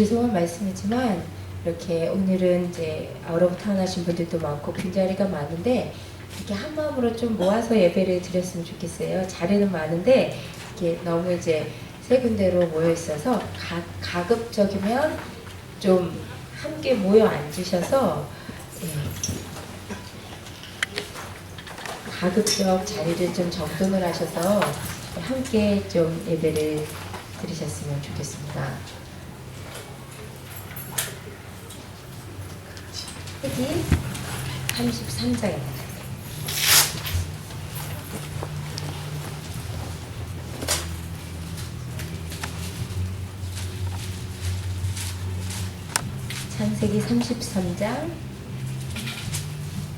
죄송한 말씀이지만 이렇게 오늘은 이제 아우라부 태어나신 분들도 많고 빈자리가 많은데 이렇게 한 마음으로 좀 모아서 예배를 드렸으면 좋겠어요. 자리는 많은데 이렇게 너무 이제 세 군데로 모여 있어서 가급적이면 좀 함께 모여 앉으셔서 가급적 자리를 좀 정돈을 하셔서 함께 좀 예배를 드리셨으면 좋겠습니다. 책이 33장입니다. 창세기 33장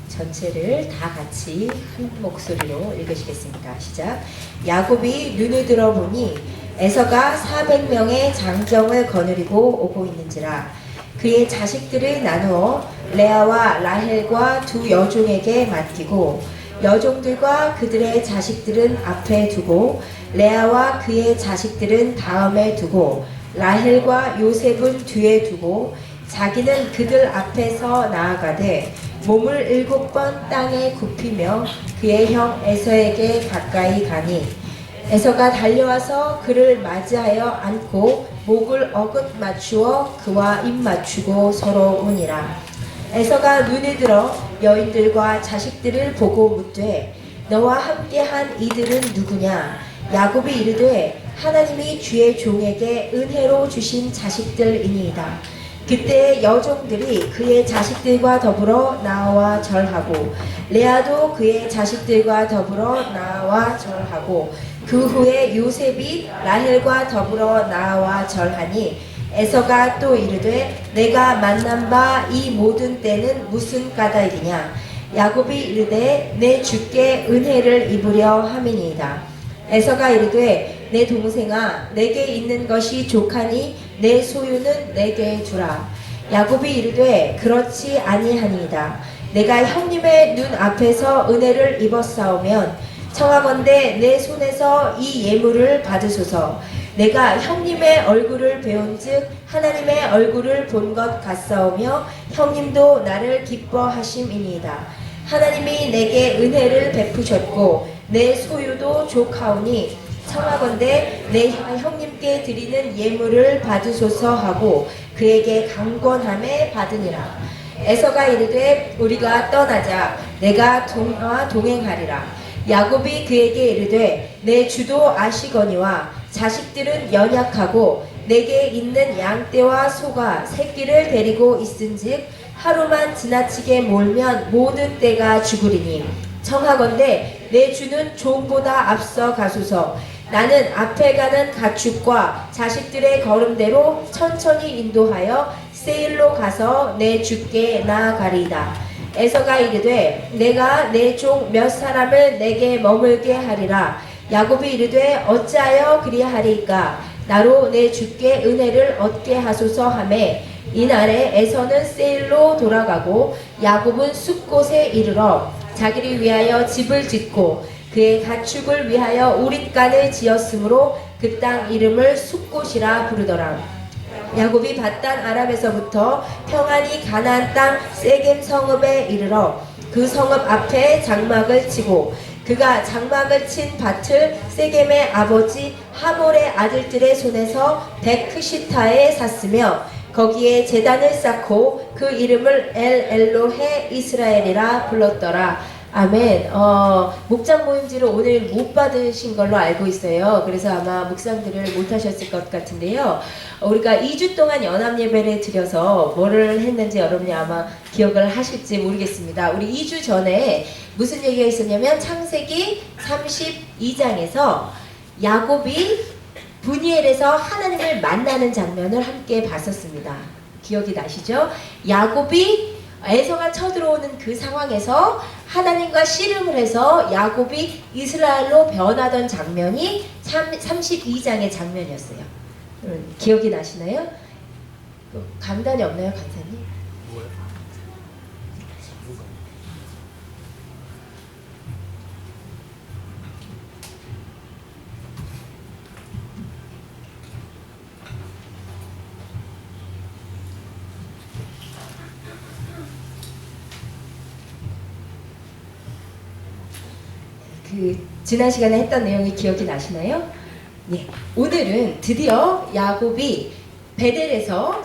전체를 다 같이 한 목소리로 읽으시겠습니다. 시작. 야곱이 눈을 들어보니 에서가 400명의 장정을 거느리고 오고 있는지라. 그의 자식들을 나누어 레아와 라헬과 두 여종에게 맡기고 여종들과 그들의 자식들은 앞에 두고 레아와 그의 자식들은 다음에 두고 라헬과 요셉은 뒤에 두고 자기는 그들 앞에서 나아가되 몸을 7번 땅에 굽히며 그의 형 에서에게 가까이 가니 에서가 달려와서 그를 맞이하여 안고 목을 어긋 맞추어 그와 입 맞추고 서로 우니라. 에서가 눈을 들어 여인들과 자식들을 보고 묻되 너와 함께한 이들은 누구냐? 야곱이 이르되 하나님이 주의 종에게 은혜로 주신 자식들이니이다. 그때 여종들이 그의 자식들과 더불어 나와 절하고 레아도 그의 자식들과 더불어 나와 절하고 그 후에 요셉이 라헬과 더불어 나와 절하니 에서가 또 이르되 내가 만난 바 이 모든 때는 무슨 까닭이냐? 야곱이 이르되 내 주께 은혜를 입으려 함이니이다. 에서가 이르되 내 동생아 내게 있는 것이 족하니 내 소유는 내게 주라. 야곱이 이르되 그렇지 아니하니이다. 내가 형님의 눈 앞에서 은혜를 입었사오면 청하건대 내 손에서 이 예물을 받으소서. 내가 형님의 얼굴을 배운즉 하나님의 얼굴을 본 것 같사오며 형님도 나를 기뻐하심이니이다. 하나님이 내게 은혜를 베푸셨고 내 소유도 족하오니 청하건대 내 형님께 드리는 예물을 받으소서 하고 그에게 강권함에 받으니라. 에서가 이르되 우리가 떠나자. 내가 동아 동행하리라. 야곱이 그에게 이르되 내 주도 아시거니와 자식들은 연약하고 내게 있는 양떼와 소가 새끼를 데리고 있은즉 하루만 지나치게 몰면 모든 떼가 죽으리니 청하건대 내 주는 종보다 앞서 가소서. 나는 앞에 가는 가축과 자식들의 걸음대로 천천히 인도하여 세일로 가서 내 주께 나아가리이다. 에서가 이르되 내가 내 종 몇 사람을 내게 머물게 하리라. 야곱이 이르되 어찌하여 그리하리까? 나로 내 주께 은혜를 얻게 하소서 하매 이날에 에서는 세일로 돌아가고 야곱은 숲곳에 이르러 자기를 위하여 집을 짓고 그의 가축을 위하여 우릿간을 지었으므로 그 땅 이름을 숲곳이라 부르더라. 야곱이 밧단 아람에서부터 평안히 가나안 땅 세겜 성읍에 이르러 그 성읍 앞에 장막을 치고 그가 장막을 친 밭을 세겜의 아버지 하몰의 아들들의 손에서 베크시타에 샀으며 거기에 제단을 쌓고 그 이름을 엘 엘로헤 이스라엘이라 불렀더라. 아멘. 목장 모임지를 오늘 못 받으신 걸로 알고 있어요. 그래서 아마 묵상들을 못 하셨을 것 같은데요. 우리가 2주 동안 연합 예배를 드려서 뭐를 했는지 여러분이 아마 기억을 하실지 모르겠습니다. 우리 2주 전에 무슨 얘기가 있었냐면 창세기 32장에서 야곱이 브니엘에서 하나님을 만나는 장면을 함께 봤었습니다. 기억이 나시죠? 야곱이 에서가 쳐들어오는 그 상황에서 하나님과 씨름을 해서 야곱이 이스라엘로 변하던 장면이 32장의 장면이었어요. 기억이 나시나요? 강단이 없나요, 간사님? 뭐요? 지난 시간에 했던 내용이 기억이 나시나요? 예. 오늘은 드디어 야곱이 베델에서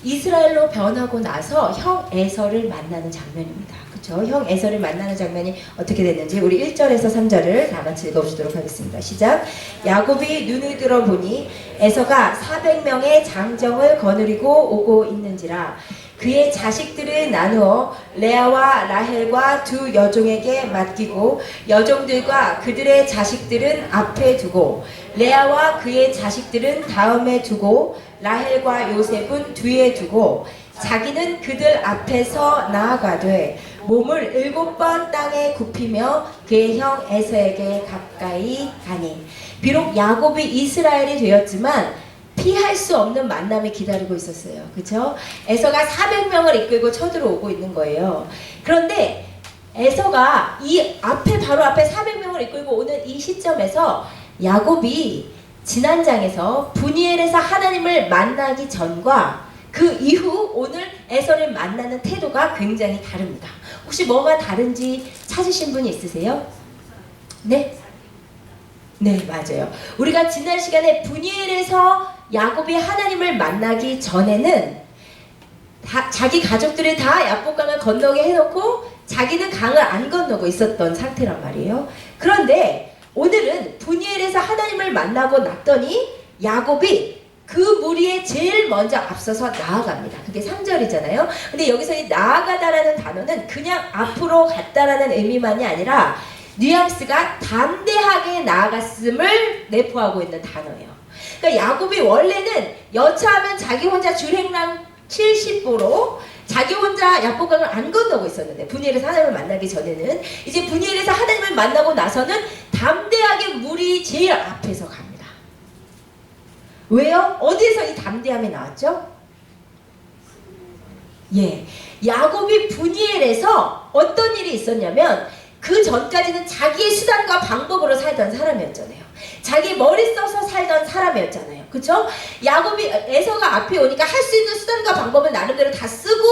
이스라엘로 변하고 나서 형 에서를 만나는 장면입니다. 그렇죠? 형 에서를 만나는 장면이 어떻게 됐는지 우리 1절에서 3절을 다 같이 읽어보도록 하겠습니다. 시작. 야곱이 눈을 들어보니 에서가 400명의 장정을 거느리고 오고 있는지라 그의 자식들을 나누어 레아와 라헬과 두 여종에게 맡기고 여종들과 그들의 자식들은 앞에 두고 레아와 그의 자식들은 다음에 두고 라헬과 요셉은 뒤에 두고 자기는 그들 앞에서 나아가되 몸을 7번 땅에 굽히며 그의 형 에서에게 가까이 가니 비록 야곱이 이스라엘이 되었지만 피할 수 없는 만남이 기다리고 있었어요. 그렇죠? 에서가 400명을 이끌고 쳐들어오고 있는 거예요. 그런데 에서가 이 앞에 바로 앞에 400명을 이끌고 오는 이 시점에서 야곱이 지난 장에서 분이엘에서 하나님을 만나기 전과 그 이후 오늘 에서를 만나는 태도가 굉장히 다릅니다. 혹시 뭐가 다른지 찾으신 분이 있으세요? 네? 네, 맞아요. 우리가 지난 시간에 분이엘에서 야곱이 하나님을 만나기 전에는 자기 가족들을 다 야복강을 건너게 해놓고 자기는 강을 안 건너고 있었던 상태란 말이에요. 그런데 오늘은 분이엘에서 하나님을 만나고 났더니 야곱이 그 무리에 제일 먼저 앞서서 나아갑니다. 그게 3절이잖아요. 근데 여기서 이 나아가다라는 단어는 그냥 앞으로 갔다라는 의미만이 아니라 뉘앙스가 담대하게 나아갔음을 내포하고 있는 단어예요. 그러니까 야곱이 원래는 여차하면 자기 혼자 주행랑 70보로 자기 혼자 야복강을 안 건너고 있었는데 분이엘에서 하나님을 만나기 전에는 이제 분이엘에서 하나님을 만나고 나서는 담대하게 물이 제일 앞에서 갑니다. 왜요? 어디에서 이 담대함이 나왔죠? 예, 야곱이 분이엘에서 어떤 일이 있었냐면 그 전까지는 자기의 수단과 방법으로 살던 사람이었잖아요. 자기 머리 써서 살던 사람이었잖아요. 그쵸? 야곱이 에서가 앞에 오니까 할 수 있는 수단과 방법을 나름대로 다 쓰고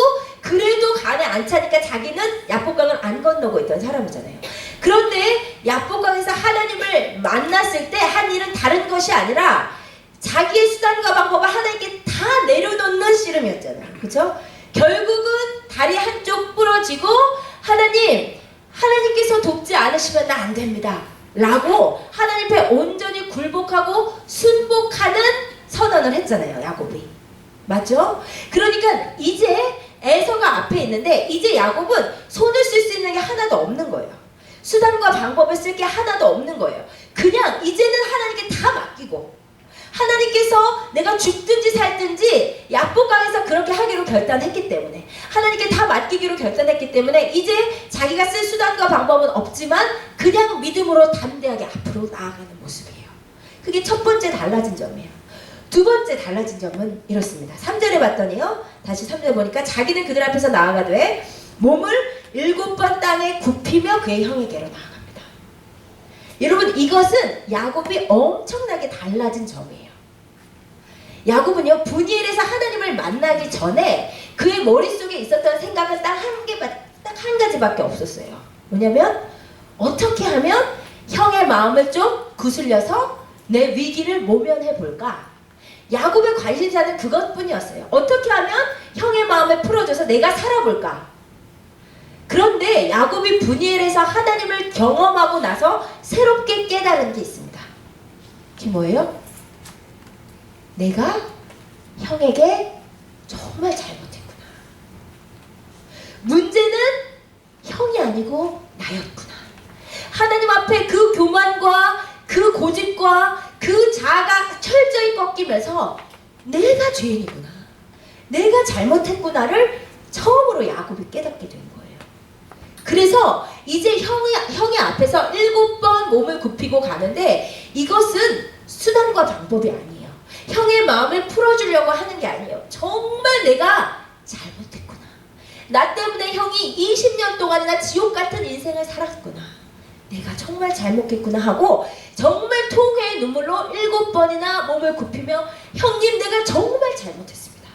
그래도 간에 안 차니까 자기는 야복강을 안 건너고 있던 사람이잖아요. 그런데 야복강에서 하나님을 만났을 때 한 일은 다른 것이 아니라 자기의 수단과 방법을 하나님께 다 내려놓는 씨름이었잖아요. 그쵸? 결국은 다리 한쪽 부러지고 하나님께서 돕지 않으시면 나 안 됩니다 라고 하나님 앞에 온전히 굴복하고 순복하는 선언을 했잖아요. 야곱이. 맞죠? 그러니까 이제 에서가 앞에 있는데 이제 야곱은 손을 쓸 수 있는 게 하나도 없는 거예요. 수단과 방법을 쓸 게 하나도 없는 거예요. 그냥 이제는 하나님께 다 맡기고 하나님께서 내가 죽든지 살든지 야복강에서 그렇게 하기로 결단했기 때문에 하나님께 다 맡기기로 결단했기 때문에 이제 자기가 쓸 수단과 방법은 없지만 그냥 믿음으로 담대하게 앞으로 나아가는 모습이에요. 그게 첫 번째 달라진 점이에요. 두 번째 달라진 점은 이렇습니다. 3절에 봤더니요. 다시 3절 보니까 자기는 그들 앞에서 나아가되 몸을 7번 땅에 굽히며 그의 형에게로 나아갑니다. 여러분 이것은 야곱이 엄청나게 달라진 점이에요. 야곱은요 분이엘에서 하나님을 만나기 전에 그의 머릿속에 있었던 생각은 딱 한 가지밖에 없었어요. 뭐냐면 어떻게 하면 형의 마음을 좀 구슬려서 내 위기를 모면해 볼까. 야곱의 관심사는 그것뿐이었어요. 어떻게 하면 형의 마음을 풀어줘서 내가 살아볼까. 그런데 야곱이 분이엘에서 하나님을 경험하고 나서 새롭게 깨달은 게 있습니다. 그게 뭐예요? 내가 형에게 정말 잘못했구나. 문제는 형이 아니고 나였구나. 하나님 앞에 그 교만과 그 고집과 그 자아가 철저히 꺾이면서 내가 죄인이구나. 내가 잘못했구나를 처음으로 야곱이 깨닫게 된 거예요. 그래서 이제 형의 앞에서 7번 몸을 굽히고 가는데 이것은 수단과 방법이 아니에요. 형의 마음을 풀어주려고 하는 게 아니에요. 정말 내가 잘못했구나. 나 때문에 형이 20년 동안이나 지옥 같은 인생을 살았구나. 내가 정말 잘못했구나 하고 정말 통회의 눈물로 7번이나 몸을 굽히며 형님 내가 정말 잘못했습니다.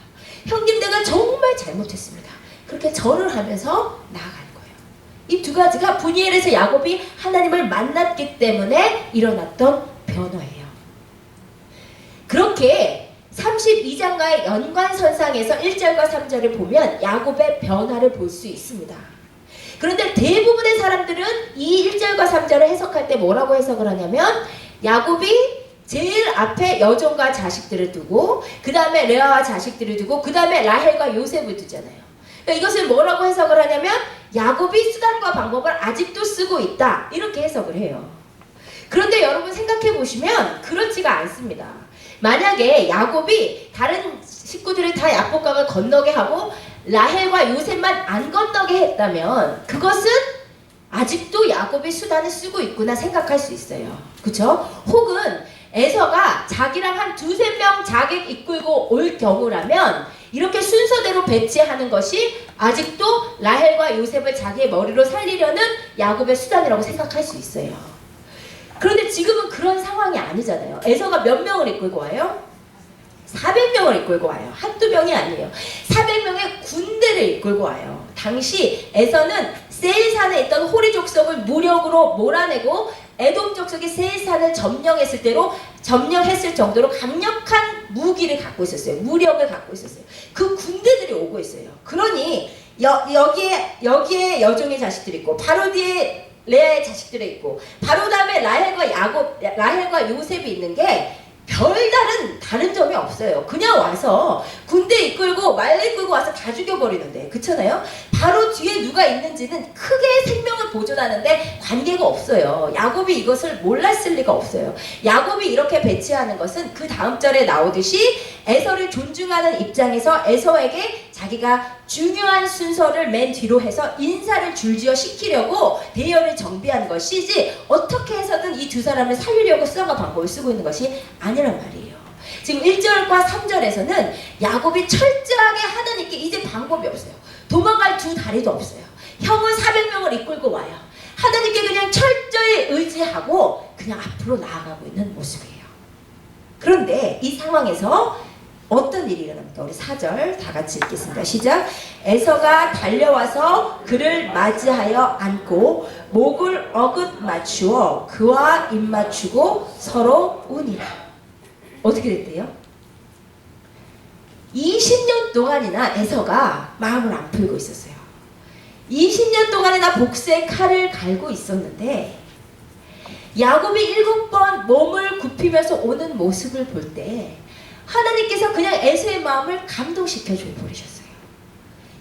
형님 내가 정말 잘못했습니다. 그렇게 절을 하면서 나아가는 거예요. 이 두 가지가 분이엘에서 야곱이 하나님을 만났기 때문에 일어났던 변화예요. 그렇게 32장과의 연관선상에서 1절과 3절을 보면 야곱의 변화를 볼 수 있습니다. 그런데 대부분의 사람들은 이 1절과 3절을 해석할 때 뭐라고 해석을 하냐면 야곱이 제일 앞에 여종과 자식들을 두고 그 다음에 레아와 자식들을 두고 그 다음에 라헬과 요셉을 두잖아요. 그러니까 이것을 뭐라고 해석을 하냐면 야곱이 수단과 방법을 아직도 쓰고 있다 이렇게 해석을 해요. 그런데 여러분 생각해 보시면 그렇지가 않습니다. 만약에 야곱이 다른 식구들을 다 야복강을 건너게 하고 라헬과 요셉만 안 건너게 했다면 그것은 아직도 야곱이 수단을 쓰고 있구나 생각할 수 있어요. 그쵸? 혹은 에서가 자기랑 한 두세 명 자객 이끌고 올 경우라면 이렇게 순서대로 배치하는 것이 아직도 라헬과 요셉을 자기의 머리로 살리려는 야곱의 수단이라고 생각할 수 있어요. 그런데 지금은 그런 상황이 아니잖아요. 에서가 몇 명을 이끌고 와요? 400명을 이끌고 와요. 한두 명이 아니에요. 400명의 군대를 이끌고 와요. 당시 에서는 세일산에 있던 호리 족속을 무력으로 몰아내고 에돔 족속이 세일산을 점령했을 정도로 강력한 무기를 갖고 있었어요. 무력을 갖고 있었어요. 그 군대들이 오고 있어요. 그러니 여기에 여종의 자식들이 있고 바로 뒤에 레아의 자식들이 있고 바로 다음에 라헬과 요셉이 있는 게 별다른 다른 점이 없어요. 그냥 와서 군대 이끌고 말 이끌고 와서 다 죽여버리는데 그렇잖아요. 바로 뒤에 누가 있는지는 크게 생명을 보존하는데 관계가 없어요. 야곱이 이것을 몰랐을 리가 없어요. 야곱이 이렇게 배치하는 것은 그 다음 절에 나오듯이 에서를 존중하는 입장에서 에서에게 자기가 중요한 순서를 맨 뒤로 해서 인사를 줄지어 시키려고 대열을 정비한 것이지 어떻게 해서든 이 두 사람을 살리려고 수단과 방법을 쓰고 있는 것이 아니란 말이에요. 지금 1절과 3절에서는 야곱이 철저하게 하나님께 이제 방법이 없어요. 도망갈 두 다리도 없어요. 형은 400명을 이끌고 와요. 하나님께 그냥 철저히 의지하고 그냥 앞으로 나아가고 있는 모습이에요. 그런데 이 상황에서 어떤 일이 일어납니까? 우리 4절 다 같이 읽겠습니다. 시작. 에서가 달려와서 그를 맞이하여 안고 목을 어긋 맞추어 그와 입맞추고 서로 우니라. 어떻게 됐대요? 20년 동안이나 에서가 마음을 안 풀고 있었어요. 20년 동안이나 복수의 칼을 갈고 있었는데 야곱이 7번 몸을 굽히면서 오는 모습을 볼 때 하나님께서 그냥 에서의 마음을 감동시켜 줘 버리셨어요.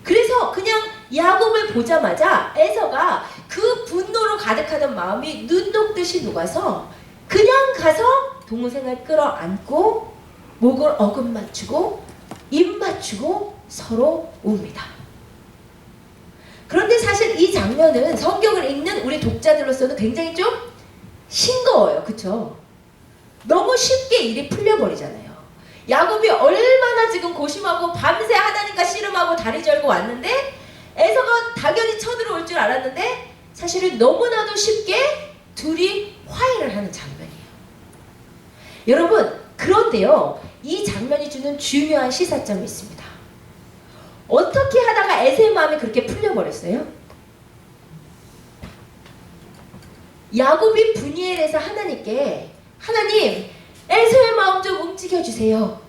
그래서 그냥 야곱을 보자마자 에서가 그 분노로 가득하던 마음이 눈 녹듯이 녹아서 그냥 가서 동생을 끌어안고 목을 어긋 맞추고 입 맞추고 서로 웁니다. 그런데 사실 이 장면은 성경을 읽는 우리 독자들로서는 굉장히 좀 싱거워요. 그쵸? 너무 쉽게 일이 풀려버리잖아요. 야곱이 얼마나 지금 고심하고 밤새 하나님과 씨름하고 다리 절고 왔는데 에서가 당연히 쳐들어올 줄 알았는데 사실은 너무나도 쉽게 둘이 화해를 하는 장면이에요. 여러분 그런데요 이 장면이 주는 중요한 시사점이 있습니다. 어떻게 하다가 에서의 마음이 그렇게 풀려버렸어요? 야곱이 분이엘에서 하나님께 하나님 에서의 마음 좀 움직여주세요.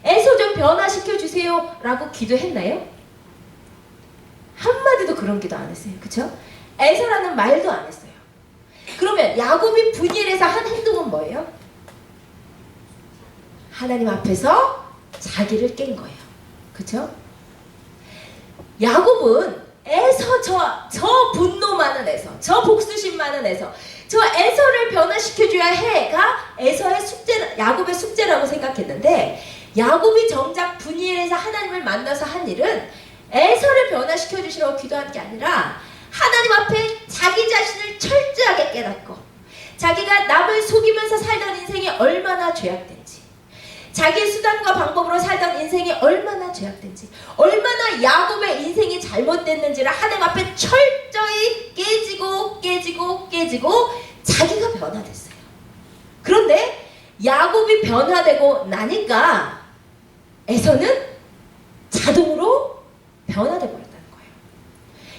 에서 좀 변화시켜주세요 라고 기도했나요? 한마디도 그런 기도 안 했어요. 그쵸? 에서라는 말도 안 했어요. 그러면 야곱이 분이엘에서 한 행동은 뭐예요? 하나님 앞에서 자기를 깬 거예요. 그쵸? 야곱은 에서 저 분노 많은 에서, 저 복수심 많은 에서, 저 에서를 변화시켜줘야 해가 에서의 숙제, 야곱의 숙제라고 생각했는데 야곱이 정작 분이엘에서 하나님을 만나서 한 일은 에서를 변화시켜주시라고 기도한 게 아니라 하나님 앞에 자기 자신을 철저하게 깨닫고 자기가 남을 속이면서 살던 인생이 얼마나 죄악된지 자기의 수단과 방법으로 살던 인생이 얼마나 죄악된지 얼마나 야곱의 인생이 잘못됐는지를 하나님 앞에 철저히 깨지고 자기가 변화됐어요. 그런데 야곱이 변화되고 나니까 에서는 자동으로 변화돼 버렸다는 거예요.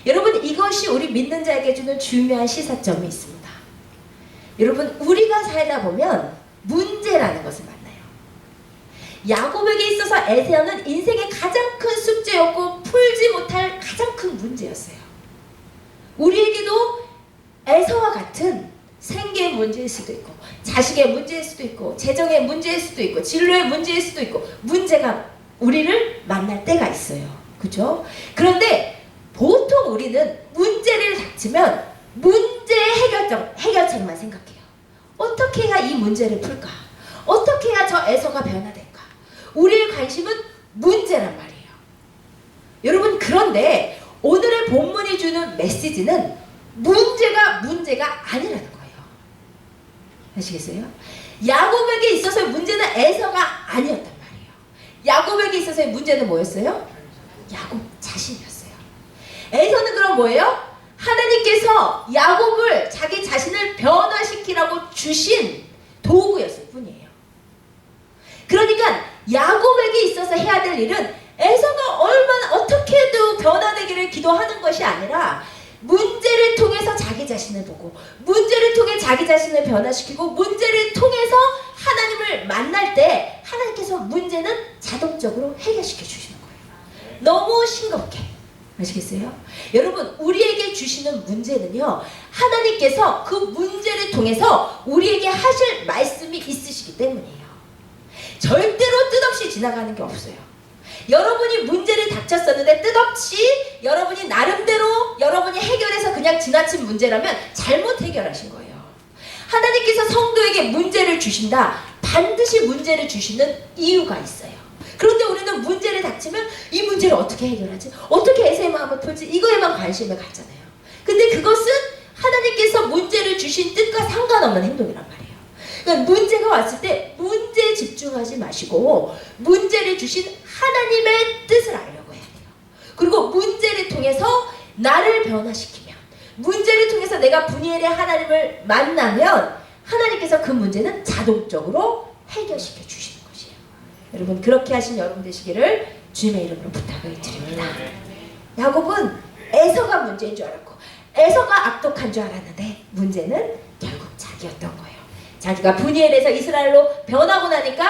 여러분, 이것이 우리 믿는 자에게 주는 중요한 시사점이 있습니다. 여러분, 우리가 살다 보면 문제라는 것을 만나요. 야곱에게 있어서 에서는 인생의 가장 큰 숙제였고 풀지 못할 가장 큰 문제였어요. 우리에게도 에서와 같은 생계의 문제일 수도 있고, 자식의 문제일 수도 있고, 재정의 문제일 수도 있고, 진로의 문제일 수도 있고, 문제가 우리를 만날 때가 있어요. 그죠? 그런데 보통 우리는 문제를 닥치면 문제의 해결책만 생각해요. 어떻게 해야 이 문제를 풀까? 어떻게 해야 저 에서가 변화될까? 우리의 관심은 문제란 말이에요. 여러분, 그런데 오늘의 본문이 주는 메시지는 문제가 아니라는 거예요. 아시겠어요? 야곱에게 있어서의 문제는 에서가 아니었단 말이에요. 야곱에게 있어서의 문제는 뭐였어요? 야곱 자신이었어요. 에서는 그럼 뭐예요? 하나님께서 야곱을 자기 자신을 변화시키라고 주신 도구였을 뿐이에요. 그러니까 야곱에게 있어서 해야 될 일은 에서가 얼마나 어떻게 해도 변화되기를 기도하는 것이 아니라 문제를 통해서 자기 자신을 보고, 문제를 통해 자기 자신을 변화시키고, 문제를 통해서 하나님을 만날 때 하나님께서 문제는 자동적으로 해결시켜 주시는 거예요. 너무 싱겁게. 아시겠어요? 여러분, 우리에게 주시는 문제는요, 하나님께서 그 문제를 통해서 우리에게 하실 말씀이 있으시기 때문이에요. 절대로 뜻없이 지나가는 게 없어요. 여러분이 문제를 닥쳤었는데 뜻없이 여러분이 나름대로 여러분이 해결해서 그냥 지나친 문제라면 잘못 해결하신 거예요. 하나님께서 성도에게 문제를 주신다. 반드시 문제를 주시는 이유가 있어요. 그런데 우리는 문제를 닥치면 이 문제를 어떻게 해결하지? 어떻게 에서의 마음을 풀지? 이거에만 관심을 갖잖아요. 근데 그것은 하나님께서 문제를 주신 뜻과 상관없는 행동이란 말이에요. 그러니까 문제가 왔을 때 문제에 집중하지 마시고 문제를 주신 하나님의 뜻을 알려고 해야 돼요. 그리고 문제를 통해서 나를 변화시키면, 문제를 통해서 내가 분이엘의 하나님을 만나면 하나님께서 그 문제는 자동적으로 해결시켜 주시는 것이에요. 여러분, 그렇게 하신 여러분 되시기를 주님의 이름으로 부탁을 드립니다. 야곱은 에서가 문제인 줄 알았고 에서가 악독한 줄 알았는데 문제는 결국 자기였던 거예요. 자기가 분이엘에서 이스라엘로 변하고 나니까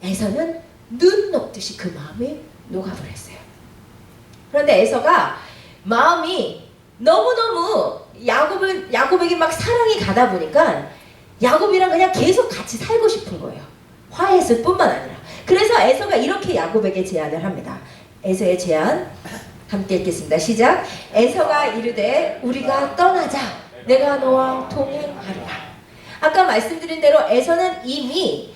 에서는 눈 녹듯이 그 마음이 녹아버렸어요. 그런데 에서가 마음이 너무너무 야곱에게 막 사랑이 가다 보니까 야곱이랑 그냥 계속 같이 살고 싶은 거예요. 화해했을 뿐만 아니라. 그래서 에서가 이렇게 야곱에게 제안을 합니다. 에서의 제안 함께 읽겠습니다. 시작. 에서가 이르되 우리가 떠나자. 내가 너와 동행하리라. 아까 말씀드린 대로 에서는 이미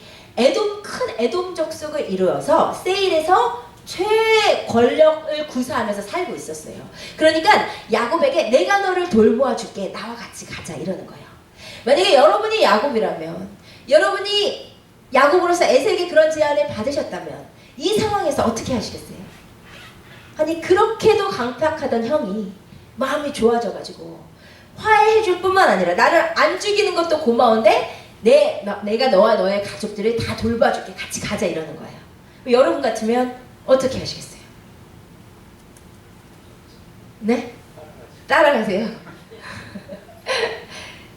큰 에돔 족속을 이루어서 세일에서 최권력을 구사하면서 살고 있었어요. 그러니까 야곱에게 내가 너를 돌보아 줄게. 나와 같이 가자. 이러는 거예요. 만약에 여러분이 야곱이라면, 여러분이 야곱으로서 에서에게 그런 제안을 받으셨다면 이 상황에서 어떻게 하시겠어요? 아니, 그렇게도 강팍하던 형이 마음이 좋아져가지고 화해해줄 뿐만 아니라 나를 안 죽이는 것도 고마운데 내가 너와 너의 가족들을 다 돌봐줄게. 같이 가자. 이러는 거예요. 여러분 같으면 어떻게 하시겠어요? 네? 따라가세요.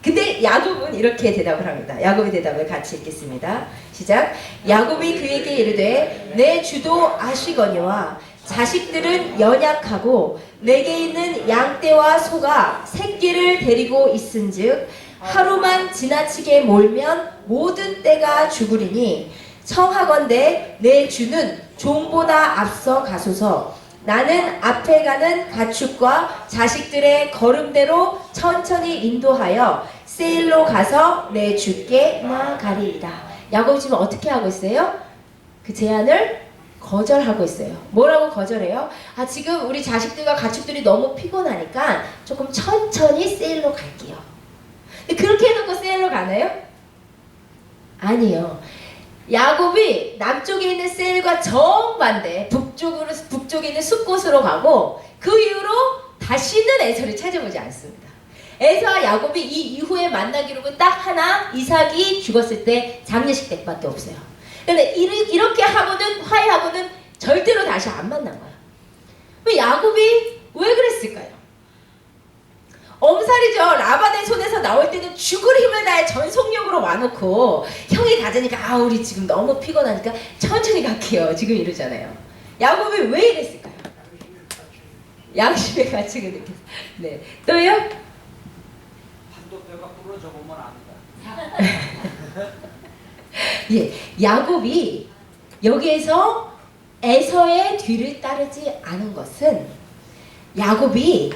근데 야곱은 이렇게 대답을 합니다. 야곱의 대답을 같이 읽겠습니다. 시작. 야곱이 그에게 이르되 내 주도 아시거니와 자식들은 연약하고 내게 있는 양떼와 소가 새끼를 데리고 있은즉 하루만 지나치게 몰면 모든 떼가 죽으리니 청하건대 내 주는 종보다 앞서 가소서. 나는 앞에 가는 가축과 자식들의 걸음대로 천천히 인도하여 세일로 가서 내 주께 나아가리이다. 야곱이 지금 어떻게 하고 있어요? 그 제안을 거절하고 있어요. 뭐라고 거절해요? 지금 우리 자식들과 가축들이 너무 피곤하니까 조금 천천히 세일로 갈게요. 그렇게 해놓고 세일로 가나요? 아니요. 야곱이 남쪽에 있는 세일과 정반대 북쪽에 있는 숲곳으로 가고 그 이후로 다시는 에서를 찾아보지 않습니다. 에서와 야곱이 이 이후에 만나기로는 딱 하나, 이삭이 죽었을 때 장례식 때밖에 없어요. 근데 이렇게 하고는 화해하고는 절대로 다시 안 만난 거야. 야곱이 왜 그랬을까요? 엄살이죠. 라반의 손에서 나올 때는 죽을 힘을 다해 전속력으로 와놓고 형이 가자니까 우리 지금 너무 피곤하니까 천천히 갈게요. 지금 이러잖아요. 야곱이 왜 이랬을까요? 양심의 가책을 느꼈어요. 네. 또요? 한도 뼈가 부러져 보면 안다. 예, 야곱이 여기에서 에서의 뒤를 따르지 않은 것은 야곱이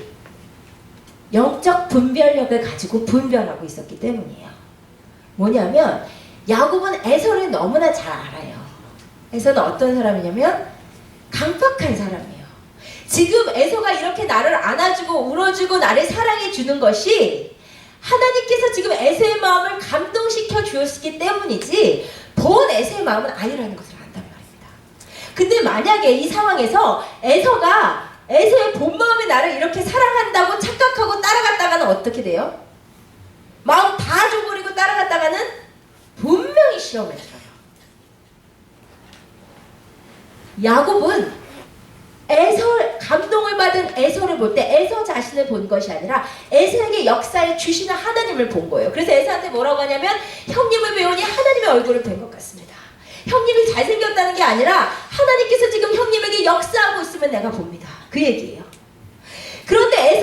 영적 분별력을 가지고 분별하고 있었기 때문이에요. 뭐냐면 야곱은 에서를 너무나 잘 알아요. 에서는 어떤 사람이냐면 강팍한 사람이에요. 지금 에서가 이렇게 나를 안아주고 울어주고 나를 사랑해주는 것이 하나님께서 지금 에서의 마음을 감동시켜 주었기 때문이지 본 에서의 마음은 아니라는 것을 안단 말입니다. 근데 만약에 이 상황에서 에서가 에서의 본 마음이 나를 이렇게 사랑한다고 착각하고 따라갔다가는 어떻게 돼요? 마음 다 줘버리고 따라갔다가는 분명히 시험에 들어요. 야곱은 감동을 받은 에서를 볼 때 에서 자신을 본 것이 아니라 에서에게 역사에 주시는 하나님을 본 거예요. 그래서 에서한테 뭐라고 하냐면 형님을 배우니 하나님의 얼굴을 뵌 것 같습니다. 형님이 잘생겼다는 게 아니라 하나님께서 지금 형님에게 역사하고 있으면 내가 봅니다. 그 얘기예요. 그런데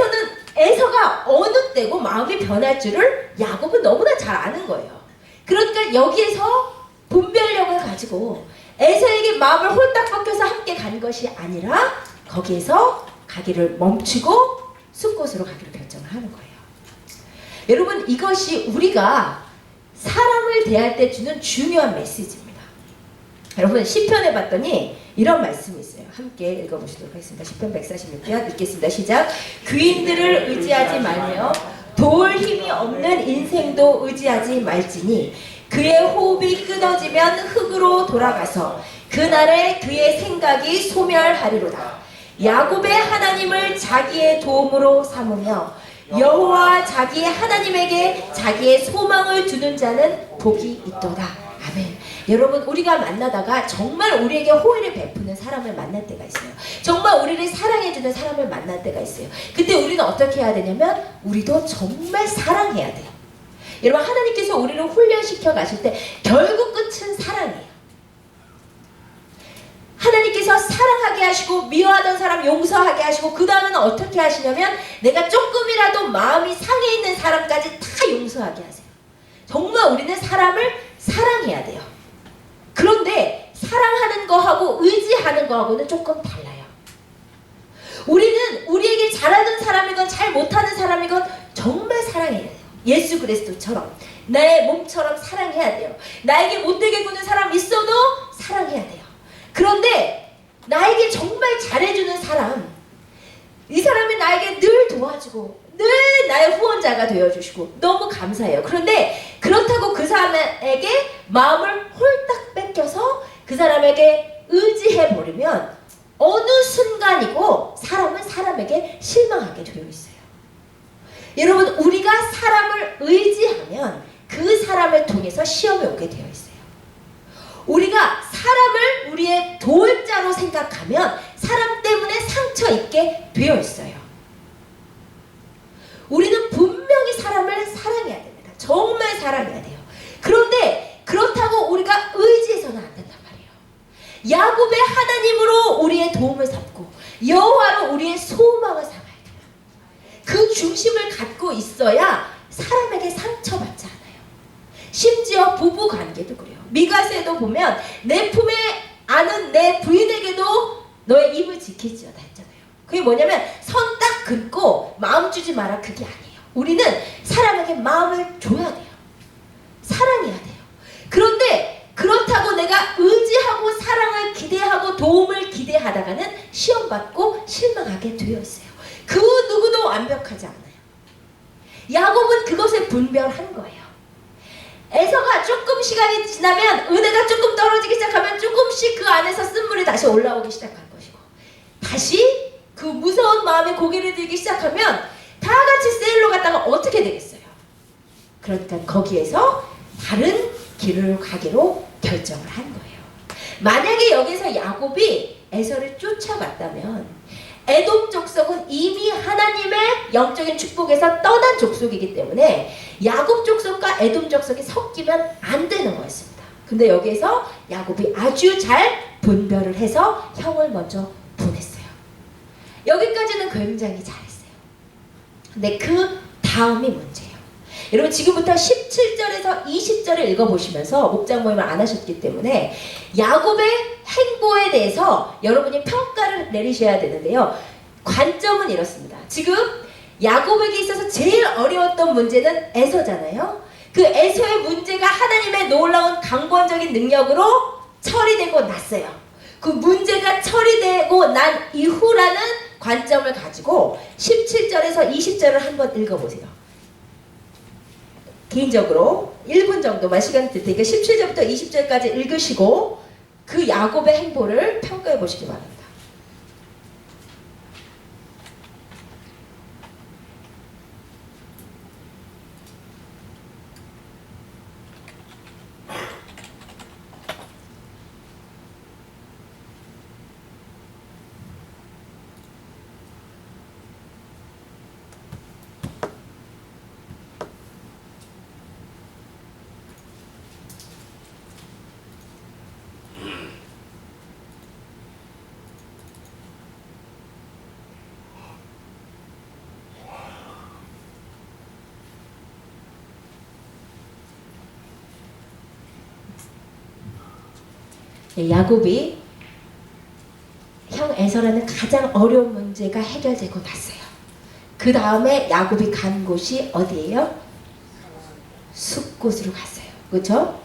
에서가 어느 때고 마음이 변할 줄을 야곱은 너무나 잘 아는 거예요. 그러니까 여기에서 분별력을 가지고 에서에게 마음을 홀딱 벗겨서 함께 간 것이 아니라 거기에서 가기를 멈추고 숲곳으로 가기로 결정을 하는 거예요. 여러분, 이것이 우리가 사람을 대할 때 주는 중요한 메시지입니다. 여러분, 시편에 봤더니 이런 말씀이 있어요. 함께 읽어보시도록 하겠습니다. 시편 146편 읽겠습니다. 시작. 귀인들을 의지하지 말며 도울 힘이 없는 인생도 의지하지 말지니 그의 호흡이 끊어지면 흙으로 돌아가서 그날에 그의 생각이 소멸하리로다. 야곱의 하나님을 자기의 도움으로 삼으며 여호와 자기 하나님에게 자기의 소망을 두는 자는 복이 있도다. 아멘. 여러분, 우리가 만나다가 정말 우리에게 호의를 베푸는 사람을 만날 때가 있어요. 정말 우리를 사랑해주는 사람을 만날 때가 있어요. 그때 우리는 어떻게 해야 되냐면 우리도 정말 사랑해야 돼요. 여러분, 하나님께서 우리를 훈련시켜 가실 때 결국 끝은 사랑이에요. 하나님께서 사랑하게 하시고 미워하던 사람 용서하게 하시고 그 다음에는 어떻게 하시냐면 내가 조금이라도 마음이 상해 있는 사람까지 다 용서하게 하세요. 정말 우리는 사람을 사랑해야 돼요. 그런데 사랑하는 거하고 의지하는 거하고는 조금 달라요. 우리는 우리에게 잘하는 사람이건 잘 못하는 사람이건 정말 사랑해야 돼요. 예수 그리스도처럼 나의 몸처럼 사랑해야 돼요. 나에게 못되게 구는 사람 있어도 사랑해야 돼요. 그런데 나에게 정말 잘해주는 사람, 이 사람이 나에게 늘 도와주고 늘 나의 후원자가 되어주시고 너무 감사해요. 그런데 그렇다고 그 사람에게 마음을 홀딱 뺏겨서 그 사람에게 의지해버리면 어느 순간이고 사람은 사람에게 실망하게 되어 있어요. 여러분, 우리가 사람을 의지하면 그 사람을 통해서 시험에 오게 되어 있어요. 우리가 사람을 우리의 도울자로 생각하면 사람 때문에 상처 입게 되어 있어요. 우리는 분명히 사람을 사랑해야 됩니다. 정말 사랑해야 돼요. 그런데 그렇다고 우리가 의지해서는 안 된단 말이에요. 야곱의 하나님으로 우리의 도움을 삼고 여호와로 우리의 소망을 삼아야 돼요. 그 중심을 갖고 있어야 사람에게 상처받지 않아요. 심지어 부부관계도 그래요. 미가서에도 보면 내 품에 안은 내 부인에게도 너의 입을 지킬지어다 했잖아요. 그게 뭐냐면 선 딱 긋고 마음 주지 마라, 그게 아니에요. 우리는 사람에게 마음을 줘야 돼요. 사랑해야 돼요. 그런데 그렇다고 내가 의지하고 사랑을 기대하고 도움을 기대하다가는 시험받고 실망하게 되어 있어요. 그 누구도 완벽하지 않아요. 야곱은 그것을 분별한 거예요. 에서가 조금 시간이 지나면 은혜가 조금 떨어지기 시작하면 조금씩 그 안에서 쓴물이 다시 올라오기 시작할 것이고 다시 그 무서운 마음에 고개를 들기 시작하면 다 같이 세일로 갔다가 어떻게 되겠어요? 그러니까 거기에서 다른 길을 가기로 결정을 한 거예요. 만약에 여기서 야곱이 에서를 쫓아갔다면 에돔 족속은 이미 하나님의 영적인 축복에서 떠난 족속이기 때문에 야곱 족속과 에돔 족속이 섞이면 안 되는 거였습니다. 근데 여기에서 야곱이 아주 잘 분별을 해서 형을 먼저 보냈어요. 여기까지는 굉장히 잘했어요. 근데 그 다음이 문제예요. 여러분 지금부터 17절에서 20절을 읽어보시면서 목장 모임을 안 하셨기 때문에 야곱의 행보에 대해서 여러분이 평가를 내리셔야 되는데요. 관점은 이렇습니다. 지금 야곱에게 있어서 제일 어려웠던 문제는 에서잖아요. 그 에서의 문제가 하나님의 놀라운 강권적인 능력으로 처리되고 났어요. 그 문제가 처리되고 난 이후라는 관점을 가지고 17절에서 20절을 한번 읽어보세요. 개인적으로 1분 정도만 시간 드릴 테니까 17절부터 20절까지 읽으시고 그 야곱의 행보를 평가해 보시기 바랍니다. 야곱이 형 에서라는 가장 어려운 문제가 해결되고 났어요. 그 다음에 야곱이 간 곳이 어디예요? 숫곳으로 갔어요. 그렇죠?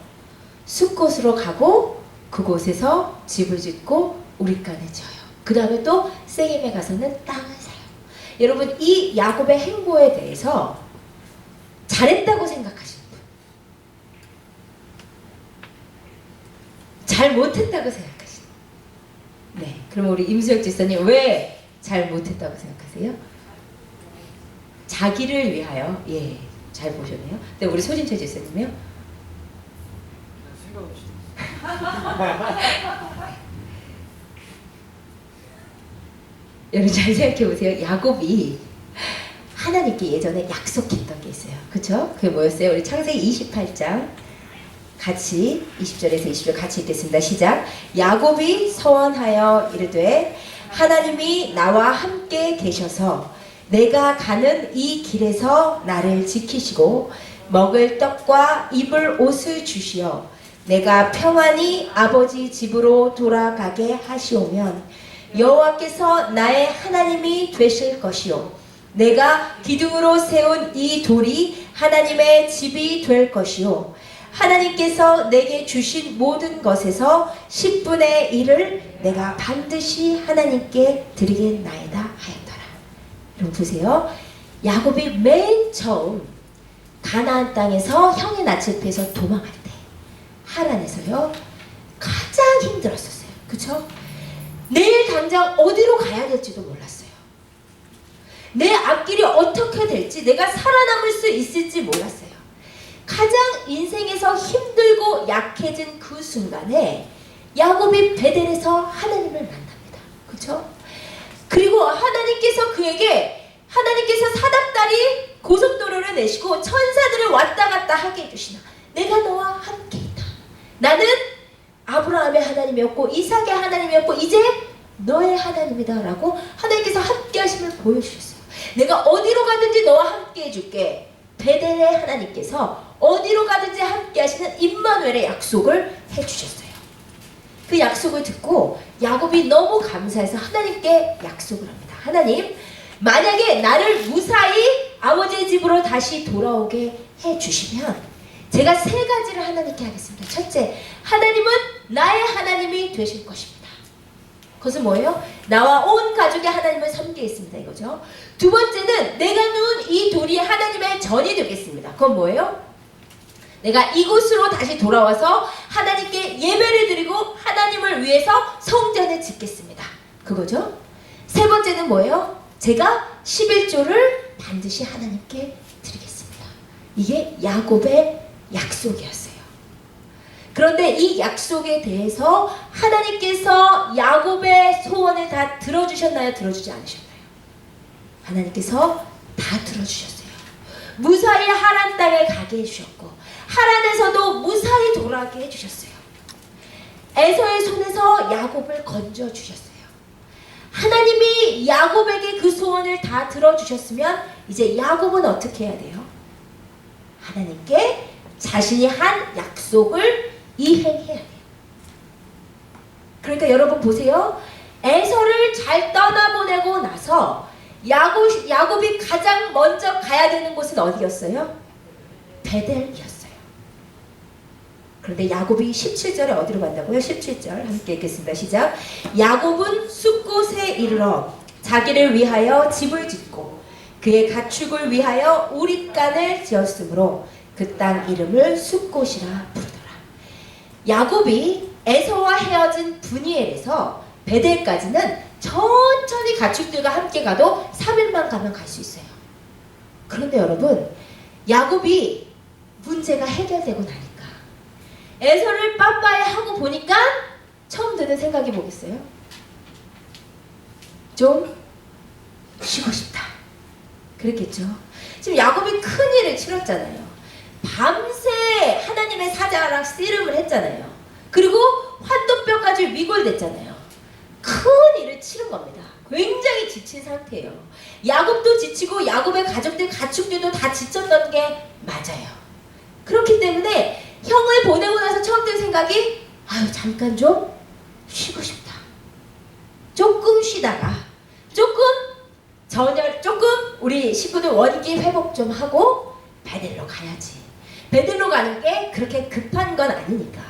숫곳으로 가고 그곳에서 집을 짓고 우리간에 지어요. 그 다음에 또 세겜에 가서는 땅을 사요. 여러분 이 야곱의 행보에 대해서 잘했다고 생각하시는 분, 잘 못했다고 생각하시는 분. 네, 그럼 우리 임수혁 지사님 왜 잘 못했다고 생각하세요? 자기를 위하여. 예, 잘 보셨네요. 네, 우리 소진철 지사님이요? 생각 없이. 여러분 잘 생각해 보세요. 야곱이 하나님께 예전에 약속했던 게 있어요. 그쵸? 그게 뭐였어요? 우리 창세기 28장 같이 20절에서 20절 같이 읽겠습니다. 시작. 야곱이 서원하여 이르되 하나님이 나와 함께 계셔서 내가 가는 이 길에서 나를 지키시고 먹을 떡과 입을 옷을 주시어 내가 평안히 아버지 집으로 돌아가게 하시오면 여호와께서 나의 하나님이 되실 것이요 내가 기둥으로 세운 이 돌이 하나님의 집이 될 것이요 하나님께서 내게 주신 모든 것에서 10분의 1을 내가 반드시 하나님께 드리겠나이다 하였더라. 여러분 보세요. 야곱이 맨 처음 가나안 땅에서 형의 낯을 피해서 도망할 때 하란에서요 가장 힘들었었어요. 그쵸? 내일 당장 어디로 가야 될지도 몰랐어요. 내 앞길이 어떻게 될지, 내가 살아남을 수 있을지 몰랐어요. 가장 인생에서 힘들고 약해진 그 순간에 야곱이 베델에서 하나님을 만납니다. 그렇죠? 그리고 하나님께서 그에게 사닥다리 고속도로를 내시고 천사들을 왔다 갔다 하게 해주시나 내가 너와 함께 있다. 나는 아브라함의 하나님이었고 이삭의 하나님이었고 이제 너의 하나님이다 라고 하나님께서 함께 하심을 보여주셨어요. 내가 어디로 가든지 너와 함께 해줄게. 베델의 하나님께서 어디로 가든지 함께 하시는 임마누엘의 약속을 해주셨어요. 그 약속을 듣고 야곱이 너무 감사해서 하나님께 약속을 합니다. 하나님, 만약에 나를 무사히 아버지의 집으로 다시 돌아오게 해주시면 제가 3가지를 하나님께 하겠습니다. 첫째, 하나님은 나의 하나님이 되실 것입니다. 그것은 뭐예요? 나와 온 가족이 하나님을 섬기겠습니다. 이거죠. 두 번째는 내가 누운 이 돌이 하나님의 전이 되겠습니다. 그건 뭐예요? 내가 이곳으로 다시 돌아와서 하나님께 예배를 드리고 하나님을 위해서 성전을 짓겠습니다. 그거죠. 세 번째는 뭐예요? 제가 11조를 반드시 하나님께 드리겠습니다. 이게 야곱의 약속이었어요. 그런데 이 약속에 대해서 하나님께서 야곱의 소원을 다 들어주셨나요? 들어주지 않으셨나요? 하나님께서 다 들어주셨어요. 무사히 하란 땅에 가게 해주셨고 하란에서도 무사히 돌아가게 해주셨어요. 에서의 손에서 야곱을 건져주셨어요. 하나님이 야곱에게 그 소원을 다 들어주셨으면 이제 야곱은 어떻게 해야 돼요? 하나님께 자신이 한 약속을 이행해야 돼요. 그러니까 여러분 보세요. 에서를 잘 떠나보내고 나서 야곱이 가장 먼저 가야 되는 곳은 어디였어요? 베델이었어요. 그런데 야곱이 17절에 어디로 간다고요? 17절 함께 읽겠습니다. 시작. 야곱은 숫곳에 이르러 자기를 위하여 집을 짓고 그의 가축을 위하여 우릿간을 지었으므로 그 땅 이름을 숫곳이라 부르더라. 야곱이 에서와 헤어진 브니엘에서 베델까지는 천천히 가축들과 함께 가도 3일만 가면 갈 수 있어요. 그런데 여러분, 야곱이 문제가 해결되고 나니까 에서를 빠빠이 하고 보니까 처음 드는 생각이 뭐겠어요? 좀 쉬고 싶다. 그랬겠죠. 지금 야곱이 큰 일을 치렀잖아요. 밤새 하나님의 사자랑 씨름을 했잖아요. 그리고 환도뼈까지 위골됐잖아요. 큰 일을 치른 겁니다. 굉장히 지친 상태예요. 야곱도 지치고 야곱의 가족들, 가축들도 다 지쳤던 게 맞아요. 그렇기 때문에 형을 보내고 나서 처음 든 생각이 아유 잠깐 좀 쉬고 싶다. 조금 쉬다가 조금 우리 식구들 원기 회복 좀 하고 베델로 가야지. 베델로 가는 게 그렇게 급한 건 아니니까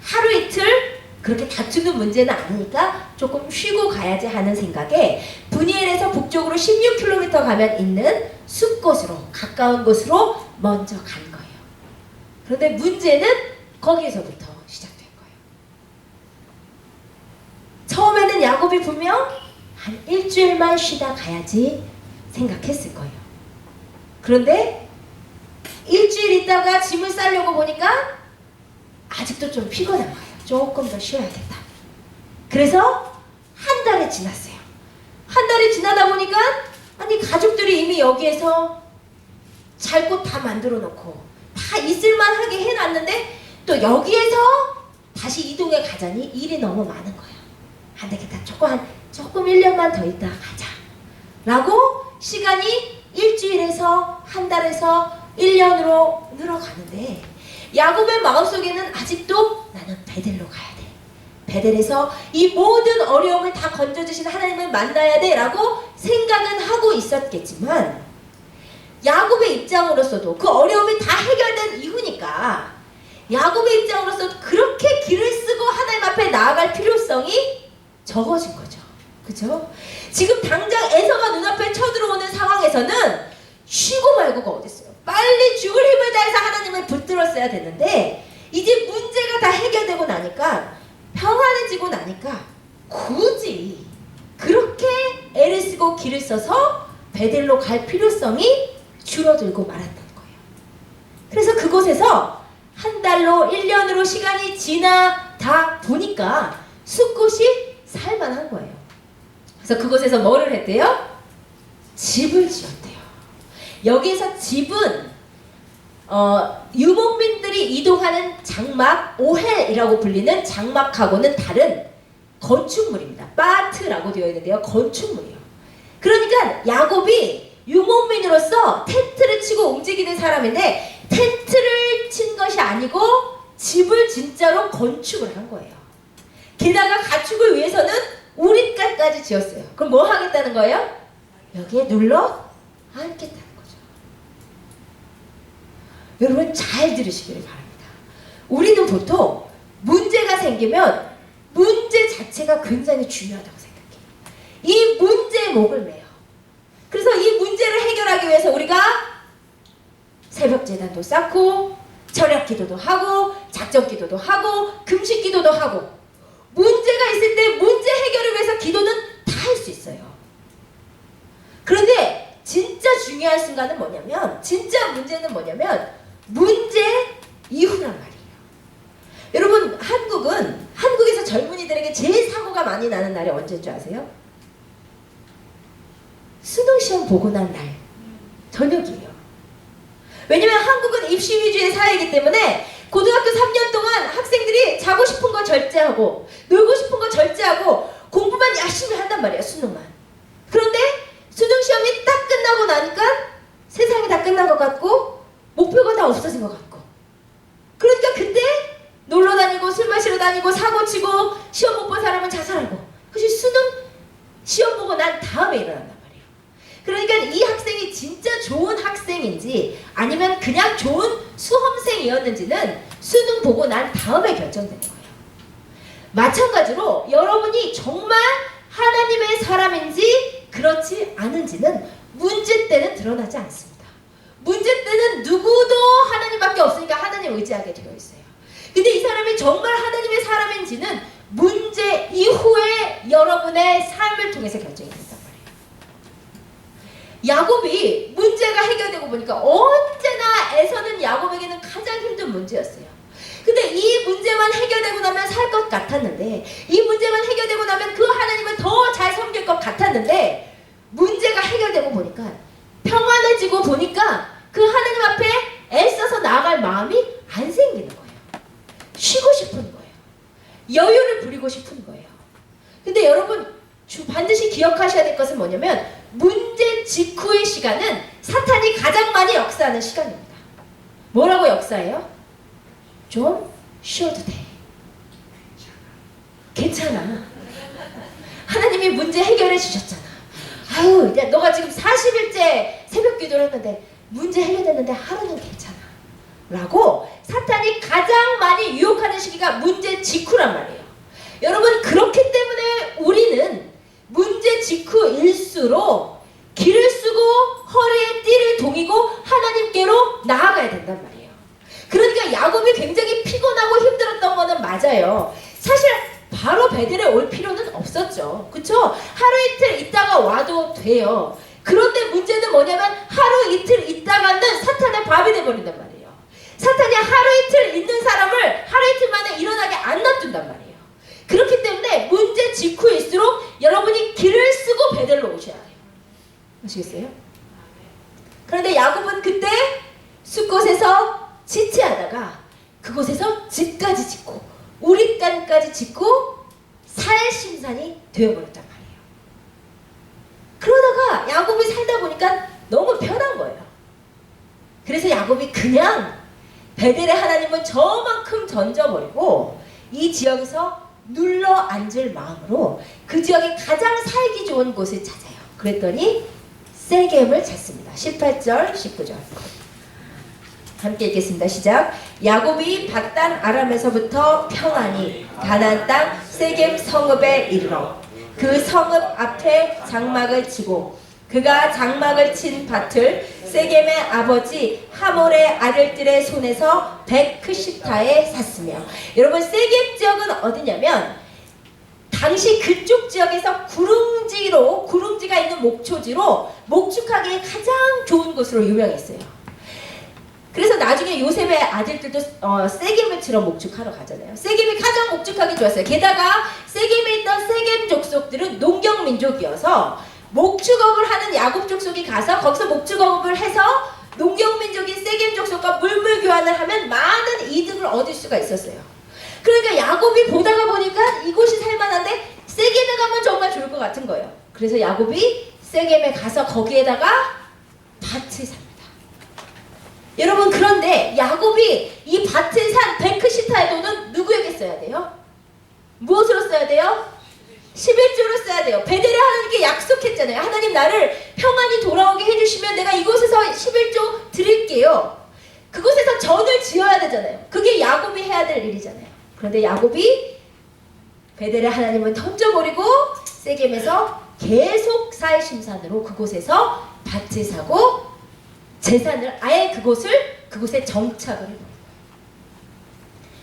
하루 이틀 그렇게 다투는 문제는 아니니까 조금 쉬고 가야지 하는 생각에 브니엘에서 북쪽으로 16km 가면 있는 숲곳으로 가까운 곳으로 먼저 간 거예요. 그런데 문제는 거기에서부터 시작된 거예요. 처음에는 야곱이 분명 한 일주일만 쉬다 가야지 생각했을 거예요. 그런데 일주일 있다가 짐을 싸려고 보니까 아직도 좀 피곤한 거예요. 조금 더 쉬어야겠다. 그래서 한 달이 지났어요. 한 달이 지나다 보니까 아니 가족들이 이미 여기에서 잘 곳 다 만들어 놓고 다 있을만하게 해놨는데 또 여기에서 다시 이동해 가자니 일이 너무 많은 거예요. 안 되겠다. 조금 1년만 더 있다 가자. 라고 시간이 일주일에서 한 달에서 1년으로 늘어가는데 야곱의 마음속에는 아직도 나는 베델로 가야 돼. 베델에서 이 모든 어려움을 다 건져주신 하나님을 만나야 돼 라고 생각은 하고 있었겠지만 야곱의 입장으로서도 그 어려움이 다 해결된 이후니까 야곱의 입장으로서 그렇게 길을 쓰고 하나님 앞에 나아갈 필요성이 적어진 거죠. 그죠? 지금 당장 에서가 눈앞에 쳐들어오는 상황에서는 쉬고 말고가 어딨어요. 빨리 죽을 힘을 다해서 하나님을 붙들었어야 되는데 이제 문제가 다 해결되고 나니까 평안해지고 나니까 굳이 그렇게 애를 쓰고 길을 써서 베델로 갈 필요성이 줄어들고 말았던 거예요. 그래서 그곳에서 한 달로 1년으로 시간이 지나다 보니까 숲곳이 살만한 거예요. 그래서 그곳에서 뭐를 했대요? 집을 지었대요. 여기에서 집은 유목민들이 이동하는 장막, 오헬이라고 불리는 장막하고는 다른 건축물입니다. 바트라고 되어 있는데요. 건축물이요. 그러니까 야곱이 유목민으로서 텐트를 치고 움직이는 사람인데 텐트를 친 것이 아니고 집을 진짜로 건축을 한 거예요. 게다가 가축을 위해서는 우릿간까지 지었어요. 그럼 뭐 하겠다는 거예요? 여기에 눌러 앉겠다는 거죠. 여러분 잘 들으시기를 바랍니다. 우리는 보통 문제가 생기면 문제 자체가 굉장히 중요하다고 생각해요. 이 문제의 목을 매요. 그래서 이 문제를 해결하기 위해서 우리가 새벽 제단도 쌓고 철야 기도도 하고 작전 기도도 하고 금식 기도도 하고 문제가 있을 때 문제 해결을 위해서 기도는 다 할 수 있어요. 그런데 진짜 중요한 순간은 뭐냐면 진짜 문제는 뭐냐면 문제 이후란 말이에요. 여러분, 한국에서 젊은이들에게 제일 사고가 많이 나는 날이 언제인 줄 아세요? 수능시험 보고 난 날, 저녁이에요. 왜냐면 한국은 입시 위주의 사회이기 때문에 고등학교 3년 동안 학생들이 자고 싶은 거 절제하고 놀고 싶은 거 절제하고 공부만 열심히 한단 말이에요. 수능만. 그런데 수능시험이 딱 끝나고 나니까 세상이 다 끝난 것 같고 목표가 다 없어진 것 같고, 그러니까 그때 놀러 다니고 술 마시러 다니고 사고 치고 시험 못 본 사람은 자살하고, 그것이 수능 시험 보고 난 다음에 일어난단 말이에요. 그러니까 이 학생이 진짜 좋은 학생인지 아니면 그냥 좋은 수험생이었는지는 수능 보고 난 다음에 결정되는 거예요. 마찬가지로 여러분이 정말 하나님의 사람인지 그렇지 않은지는 문제 때는 드러나지 않습니다. 문제 때는 누구도 하나님밖에 없으니까 하나님 의지하게 되어 있어요. 근데 이 사람이 정말 하나님의 사람인지는 문제 이후에 여러분의 삶을 통해서 결정이 된단 말이에요. 야곱이 문제가 해결되고 보니까 언제나 에서는 야곱에게는 가장 힘든 문제였어요. 근데 이 문제만 해결되고 나면 살 것 같았는데, 이 문제만 해결되고 나면 그 하나님을 더 잘 섬길 것 같았는데, 문제가 해결되고 보니까 평안해지고 보니까 그 하나님 앞에 애써서 나아갈 마음이 안 생기는 거예요. 쉬고 싶은 거예요. 여유를 부리고 싶은 거예요. 근데 여러분 반드시 기억하셔야 될 것은 뭐냐면, 문제 직후의 시간은 사탄이 가장 많이 역사하는 시간입니다. 뭐라고 역사해요? 좀 쉬어도 돼. 괜찮아. 하나님이 문제 해결해 주셨잖아. 아유, 야, 너가 지금 40일째 새벽 기도를 했는데 문제 해결됐는데 하루는 괜찮아. 라고 사탄이 가장 많이 유혹하는 시기가 문제 직후란 말이에요. 여러분, 그렇기 때문에 우리는 문제 직후일수록 길을 쓰고 허리에 띠를 동이고 하나님께로 나아가야 된단 말이에요. 그러니까 야곱이 굉장히 피곤하고 힘들었던 거는 맞아요. 사실 바로 베델에 올 필요는 없었죠. 그쵸? 하루 이틀 있다가 와도 돼요. 그런데 문제는 뭐냐면 하루 이틀 있다가는 사탄의 밥이 돼버린단 말이에요. 사탄이 하루 이틀 있는 사람을 하루 이틀 만에 일어나게 안 놔둔단 말이에요. 그렇기 때문에 문제 직후일수록 여러분이 길을 쓰고 베델로 오셔야 해요. 아시겠어요? 그런데 야곱은 그때 숫곳에서 지체하다가 그곳에서 집까지 짓고 우릿간까지 짓고 살심산이 되어버렸단 말이에요. 그러다가 야곱이 살다 보니까 너무 편한 거예요. 그래서 야곱이 그냥 베델의 하나님은 저만큼 던져버리고 이 지역에서 눌러 앉을 마음으로 그 지역이 가장 살기 좋은 곳을 찾아요. 그랬더니 세겜을 찾습니다. 18절 19절 함께 읽겠습니다. 시작. 야곱이 밧단 아람에서부터 평안히 가나안 땅 세겜 성읍에 이르러 그 성읍 앞에 장막을 치고 그가 장막을 친 밭을 세겜의 아버지 하몰의 아들들의 손에서 베크시타에 샀으며, 여러분 세겜 지역은 어디냐면 당시 그쪽 지역에서 구릉지가 있는 목초지로 목축하기에 가장 좋은 곳으로 유명했어요. 그래서 나중에 요셉의 아들들도 세겜을 치러 목축하러 가잖아요. 세겜이 가장 목축하기 좋았어요. 게다가 세겜에 있던 세겜 족속들은 농경민족이어서 목축업을 하는 야곱 족속이 가서 거기서 목축업을 해서 농경민족인 세겜 족속과 물물 교환을 하면 많은 이득을 얻을 수가 있었어요. 그러니까 야곱이 보다가 보니까 이곳이 살만한데 세겜에 가면 정말 좋을 것 같은 거예요. 그래서 야곱이 세겜에 가서 거기에다가 밭을 삽니다. 여러분, 그런데 야곱이 이 밭을 산 베크시타의 돈은 누구에게 써야 돼요? 무엇으로 써야 돼요? 11조를 써야 돼요. 베델에 하나님께 약속했잖아요. 하나님 나를 평안히 돌아오게 해주시면 내가 이곳에서 11조 드릴게요. 그곳에서 전을 지어야 되잖아요. 그게 야곱이 해야 될 일이잖아요. 그런데 야곱이 베델의 하나님을 던져버리고 세겜에서 계속 사해심산으로 그곳에서 밭을 사고 재산을 아예 그곳에 정착을 해버린 거예요.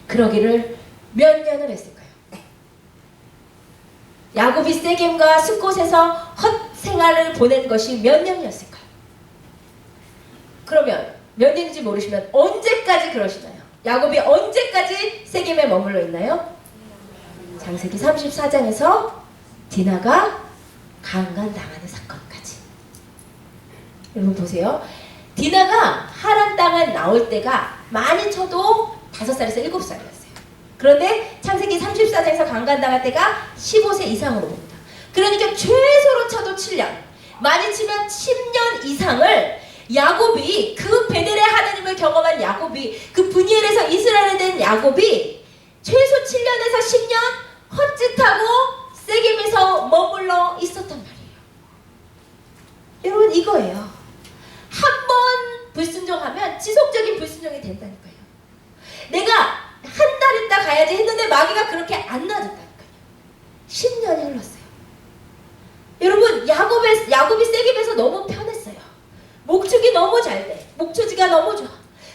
그러기를 몇 년을 했을까요? 야곱이 세겜과 숫곳에서 헛생활을 보낸 것이 몇 년이었을까요? 그러면 몇 년인지 모르시면 언제까지 그러시나요? 야곱이 언제까지 세겜에 머물러 있나요? 창세기 34장에서 디나가 강간당하는 사건까지. 여러분 보세요. 디나가 하란 땅에 나올 때가 많이 쳐도 5살에서 7살이었어요. 그런데 창세기 34장에서 강간당할 때가 15세 이상으로 봅니다. 그러니까 최소로 쳐도 7년, 많이 치면 10년 이상을 야곱이, 그 베델의 하나님을 경험한 야곱이, 그 브니엘에서 이스라엘에 된 야곱이 최소 7년에서 10년 헛짓하고 세겜에서 머물러 있었단 말이에요. 여러분 이거예요. 한 번 불순종하면 지속적인 불순종이 된다니까요. 내가 한 달 있다 가야지 했는데 마귀가 그렇게 안 놔줬다니까요. 10년이 흘렀어요. 여러분 야곱이 세겜에서 너무 편했어요. 목축이 너무 잘 돼. 목초지가 너무 좋아.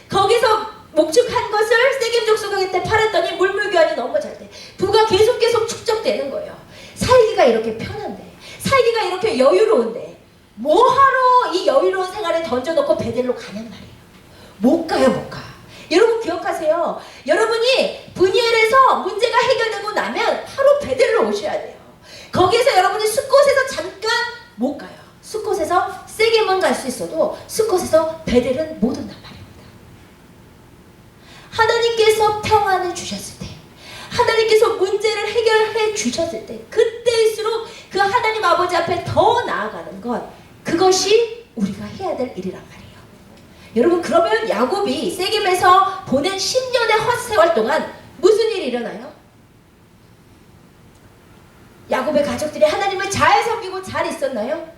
거기서 목축한 것을 세겜 족속한테 팔았더니 물물교환이 너무 잘 돼. 부가 계속 축적되는 거예요. 살기가 이렇게 편한데, 살기가 이렇게 여유로운데 뭐하러 이 여유로운 생활에 던져놓고 베델로 가냔 말이에요. 못 가요, 못 가. 여러분 기억하세요. 여러분이 브니엘에서 문제가 해결되고 나면 바로 베델로 오셔야 돼요. 거기에서 여러분이 숫곳에서 잠깐 못 가요. 숫곳에서 세겜은 갈 수 있어도 숫곳에서 베델은 못 온단 말입니다. 하나님께서 평안을 주셨을 때, 하나님께서 문제를 해결해 주셨을 때, 그때일수록 그 하나님 아버지 앞에 더 나아가는 것, 그것이 우리가 해야 될 일이란 말이에요. 여러분 그러면 야곱이 세겜에서 보낸 10년의 헛세월 동안 무슨 일이 일어나요? 야곱의 가족들이 하나님을 잘 섬기고 잘 있었나요?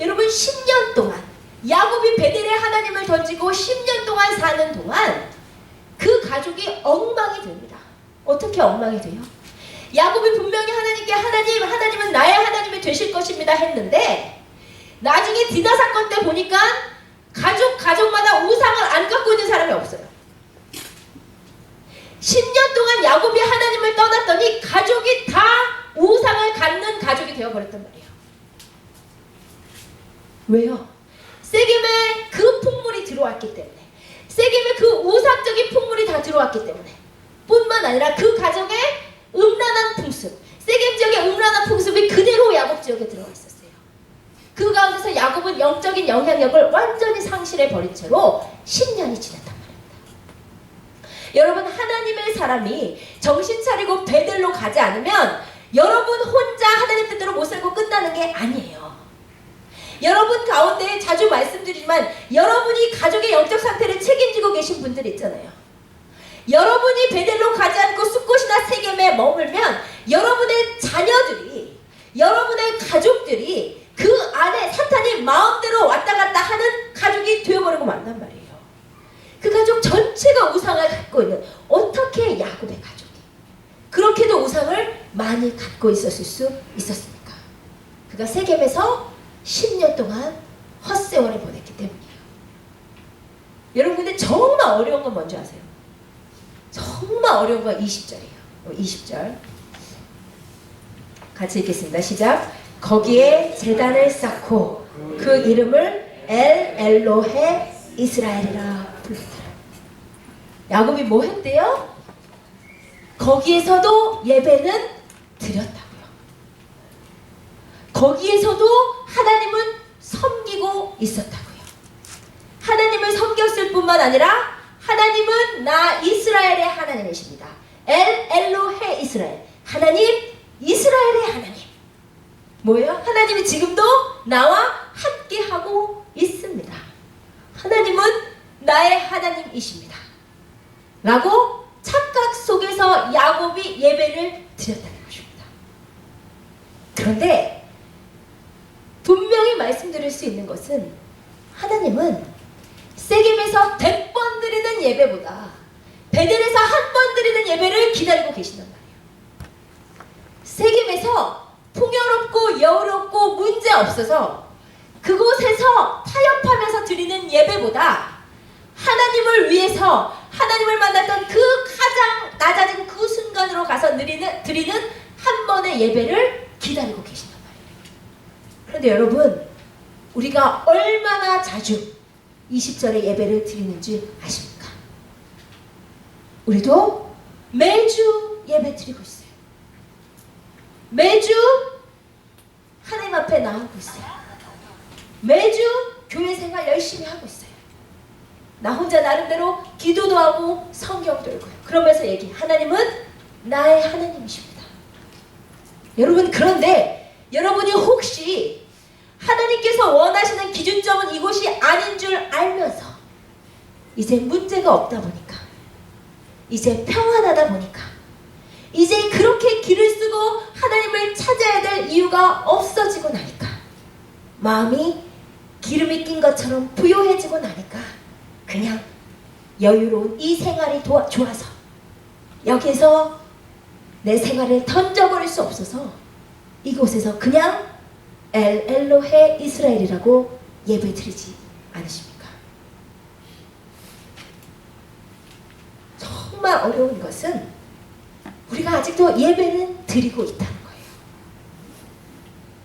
여러분 10년 동안 야곱이 베델에 하나님을 던지고 10년 동안 사는 동안 그 가족이 엉망이 됩니다. 어떻게 엉망이 돼요? 야곱이 분명히 하나님께 하나님은 나의 하나님이 되실 것입니다 했는데 나중에 디나 사건 때 보니까 가족마다 우상을 안 갖고 있는 사람이 없어요. 10년 동안 야곱이 하나님을 떠났더니 가족이 다 우상을 갖는 가족이 되어버렸단 말이에요. 왜요? 세겜에 그 풍물이 들어왔기 때문에, 세겜에 그 우상적인 풍물이 다 들어왔기 때문에, 뿐만 아니라 그 가정의 음란한 풍습, 세겜 지역의 음란한 풍습이 그대로 야곱 지역에 들어와 있었어요. 그 가운데서 야곱은 영적인 영향력을 완전히 상실해버린 채로 10년이 지났단 말입니다. 여러분 하나님의 사람이 정신 차리고 베델로 가지 않으면 여러분 혼자 하나님 뜻대로 못 살고 끝나는 게 아니에요. 여러분 가운데 자주 말씀드리지만 여러분이 가족의 영적 상태를 책임지고 계신 분들 있잖아요. 여러분이 베델로 가지 않고 숫곳이나 세겜에 머물면 여러분의 자녀들이, 여러분의 가족들이 그 안에 사탄이 마음대로 왔다 갔다 하는 가족이 되어버리고 만단 말이에요. 그 가족 전체가 우상을 갖고 있는, 어떻게 야곱의 가족이 그렇게도 우상을 많이 갖고 있었을 수 있었습니까? 그가 세겜에서 10년 동안 헛세월을 보냈기 때문이에요. 여러분 근데 정말 어려운 건 뭔지 아세요? 정말 어려운 건 20절이에요. 20절 같이 읽겠습니다. 시작. 거기에 제단을 쌓고 그 이름을 엘로헤 이스라엘이라 불렀더라. 야곱이 뭐 했대요? 거기에서도 예배는 드렸다고요. 거기에서도 하나님은 섬기고 있었다고요. 하나님을 섬겼을 뿐만 아니라 하나님은 나 이스라엘의 하나님이십니다. 엘로헤 이스라엘, 하나님 이스라엘의 하나님. 뭐예요? 하나님이 지금도 나와 함께하고 있습니다. 하나님은 나의 하나님이십니다 라고 착각 속에서 야곱이 예배를 드렸다는 것입니다. 그런데 분명히 말씀드릴 수 있는 것은 하나님은 세겜에서 100번 드리는 예배보다 베델에서 한 번 드리는 예배를 기다리고 계신단 말이에요. 세겜에서 풍요롭고 여유롭고 문제 없어서 그곳에서 타협하면서 드리는 예배보다 하나님을 위해서 하나님을 만났던 그 가장 낮아진 그 순간으로 가서 드리는 한 번의 예배를 기다리고 계신단 말이에요. 그런데 여러분 우리가 얼마나 자주 20절의 예배를 드리는지 아십니까? 우리도 매주 예배 드리고 있어요. 매주 하나님 앞에 나오고 있어요. 매주 교회 생활 열심히 하고 있어요. 나 혼자 나름대로 기도도 하고 성경도 읽고요. 그러면서 하나님은 나의 하나님이십니다. 여러분, 그런데 여러분이 혹시 하나님께서 원하시는 기준점은 이곳이 아닌 줄 알면서 이제 문제가 없다 보니까, 이제 평안하다 보니까, 이제 그렇게 길을 쓰고 하나님을 찾아야 될 이유가 없어지고 나니까, 마음이 기름이 낀 것처럼 부요해지고 나니까 그냥 여유로운 이 생활이 좋아서 여기서 내 생활을 던져버릴 수 없어서 이곳에서 그냥 엘로헤 이스라엘이라고 예배드리지 않으십니까? 정말 어려운 것은 우리가 아직도 예배는 드리고 있다는 거예요.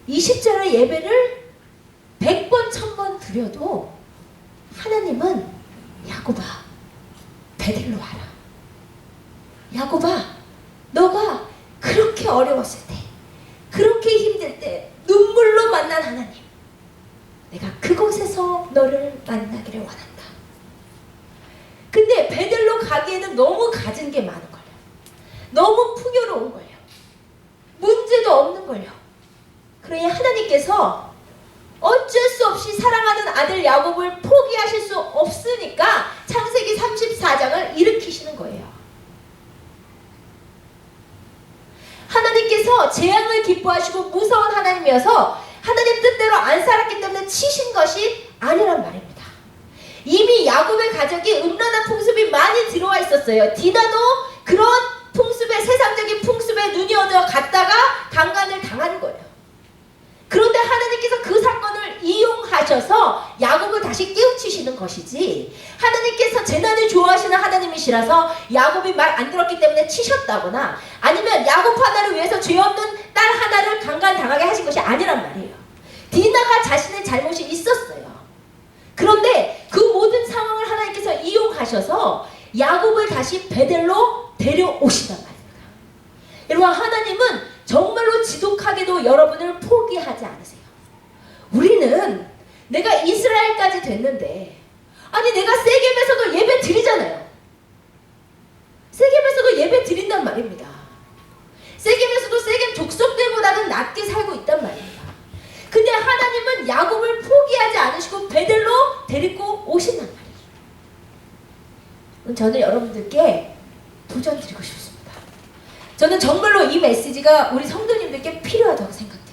20절의 예배를 100번, 1000번 드려도 하나님은 야곱아, 베들로 와라. 야곱아, 너가 그렇게 어려웠을 때, 그렇게 힘들 때 눈물로 만난 하나님, 내가 그곳에서 너를 만나기를 원한다. 근데 베들로 가기에는 너무 가진 게 많은 거예요. 너무 풍요로운 거예요. 문제도 없는 거예요. 그러니 하나님께서 어쩔 수 없이 사랑하는 아들 야곱을 포기하실 수 없으니까 창세기 34장을 일으키시는 거예요. 하나님께서 재앙을 기뻐하시고 무서운 하나님이어서 하나님 뜻대로 안 살았기 때문에 치신 것이 아니란 말입니다. 이미 야곱의 가족이 음란한 풍습이 많이 들어와 있었어요. 디나도 그런 풍습에, 세상적인 풍습에 눈이 어두워 갔다가 강간을 당하는 거예요. 그런데 하나님께서 그 사건을 이용하셔서 야곱을 다시 깨우치시는 것이지, 하나님께서 재난을 좋아하시는 하나님이시라서 야곱이 말 안 들었기 때문에 치셨다거나, 아니면 야곱 하나를 위해서 죄 없는 딸 하나를 강간당하게 하신 것이 아니란 말이에요. 디나가 자신의 잘못이 있었어요. 그런데 그 모든 상황을 하나님께서 이용하셔서 야곱을 다시 베델로 데려오시단 말입니다. 여러분, 하나님은 정말로 지독하게도 여러분을 포기하지 않으세요. 우리는 내가 이스라엘까지 됐는데, 아니 내가 세겜에서도 예배 드리잖아요. 세겜에서도 예배 드린단 말입니다. 세겜에서도 세겜 족속들보다는 낮게 살고 있단 말입니다. 근데 하나님은 야곱을 포기하지 않으시고 베델로 데리고 오신단 말이에요. 저는 여러분들께 도전 드리고 싶습니다. 저는 정말로 이 메시지가 우리 성도님들께 필요하다고 생각해요.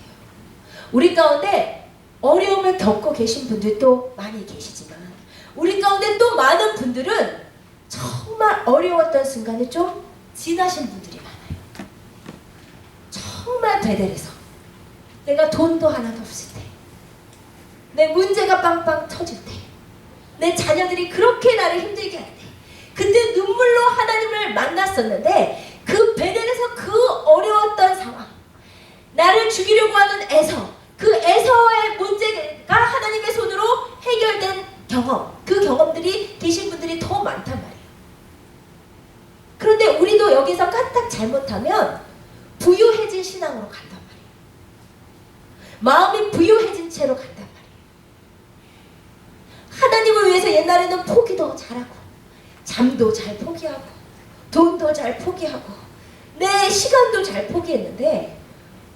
우리 가운데 어려움을 겪고 계신 분들도 많이 계시지만, 우리 가운데 또 많은 분들은 정말 어려웠던 순간을 좀 지나신 분들이 많아요. 정말 베델에서 내가 돈도 하나도 없을 때, 내 문제가 빵빵 터질 때, 내 자녀들이 그렇게 나를 힘들게 할 때, 그때 눈물로 하나님을 만났었는데, 그 베델에서 그 어려웠던 상황, 나를 죽이려고 하는 에서, 그 에서의 문제가 하나님의 손으로 해결된 경험, 그 경험들이 계신 분들이 더 많단 말이에요. 그런데 우리도 여기서 까딱 잘못하면 부유해진 신앙으로 간단 말이에요. 마음이 부유해진 채로 간단 말이에요. 하나님을 위해서 옛날에는 포기도 잘하고, 잠도 잘 포기하고, 돈도 잘 포기하고, 내 시간도 잘 포기했는데,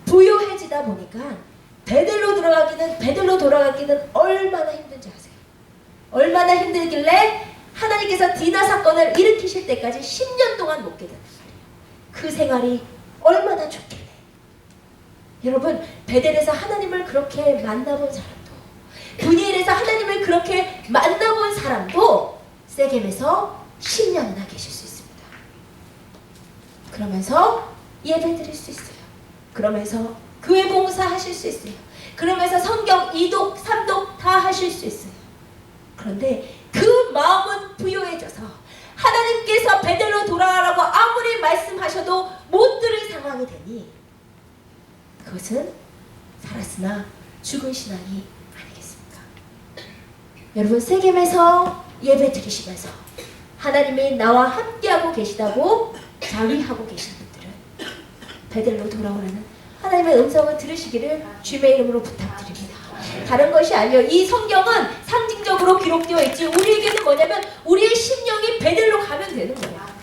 부유해지다 보니까 베델로 돌아가기는 얼마나 힘든지 아세요? 얼마나 힘들길래 하나님께서 디나 사건을 일으키실 때까지 10년 동안 못 깨닫는 말이에요. 그 생활이 얼마나 좋길래. 여러분, 베델에서 하나님을 그렇게 만나본 사람도, 분이엘에서 하나님을 그렇게 만나본 사람도 세겜에서 10년이나 계실 수 있습니다. 그러면서 예배 드릴 수 있어요. 그러면서 교회 봉사하실 수 있어요. 그러면서 성경 2독, 3독 다 하실 수 있어요. 그런데 그 마음은 부요해져서 하나님께서 베델로 돌아가라고 아무리 말씀하셔도 못 들을 상황이 되니, 그것은 살았으나 죽은 신앙이 아니겠습니까? 여러분, 세겜에서 예배 드리시면서 하나님이 나와 함께하고 계시다고 자위하고 계신 분들은 베델로 돌아오라는 하나님의 음성을 들으시기를 주님의 이름으로 부탁드립니다. 다른 것이 아니요, 이 성경은 상징적으로 기록되어 있지 우리에게는 뭐냐면 우리의 심령이 베델로 가면 되는 거야.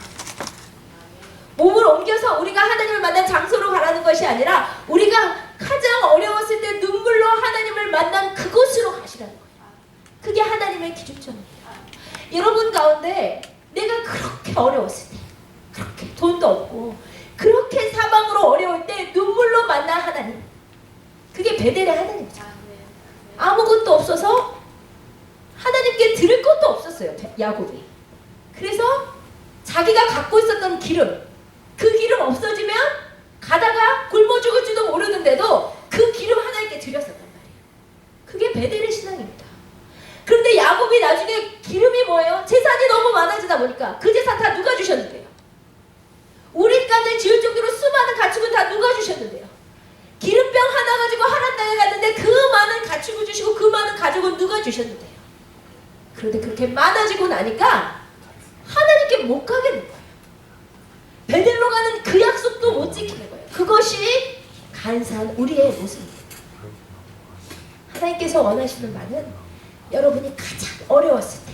몸을 옮겨서 우리가 하나님을 만난 장소로 가라는 것이 아니라 우리가 가장 어려웠을 때 눈물로 하나님을 만난 그곳으로 가시라는 거예요. 그게 하나님의 기준점입니다. 여러분 가운데 내가 그렇게 어려웠을 때, 그렇게 돈도 없고 그렇게 사방으로 어려울 때 눈물로 만난 하나님, 그게 베델의 하나님이죠. 아무것도 없어서 하나님께 들을 것도 없었어요, 야곱이. 그래서 자기가 갖고 있었던 기름, 그 기름 없어지면 가다가 굶어 죽을지도 모르는데도 그 기름 하나님께 드렸었단 말이에요. 그게 베델의 신앙입니다. 그런데 야곱이 나중에 기름이 뭐예요? 재산이 너무 많아지다 보니까 그 재산 다 누가 주셨는데요? 우리간을 지을 정도로 수많은 가축은 다 누가 주셨는데요? 기름병 하나 가지고 하란 땅에 갔는데 그 많은 가축을 주시고 그 많은 가족은 누가 주셨는데요? 그런데 그렇게 많아지고 나니까 하나님께 못 가겠는 거예요. 베델로 가는 그 약속도 못 지키는 거예요. 그것이 간사한 우리의 모습입니다. 하나님께서 원하시는 바는 여러분이 가장 어려웠을 때,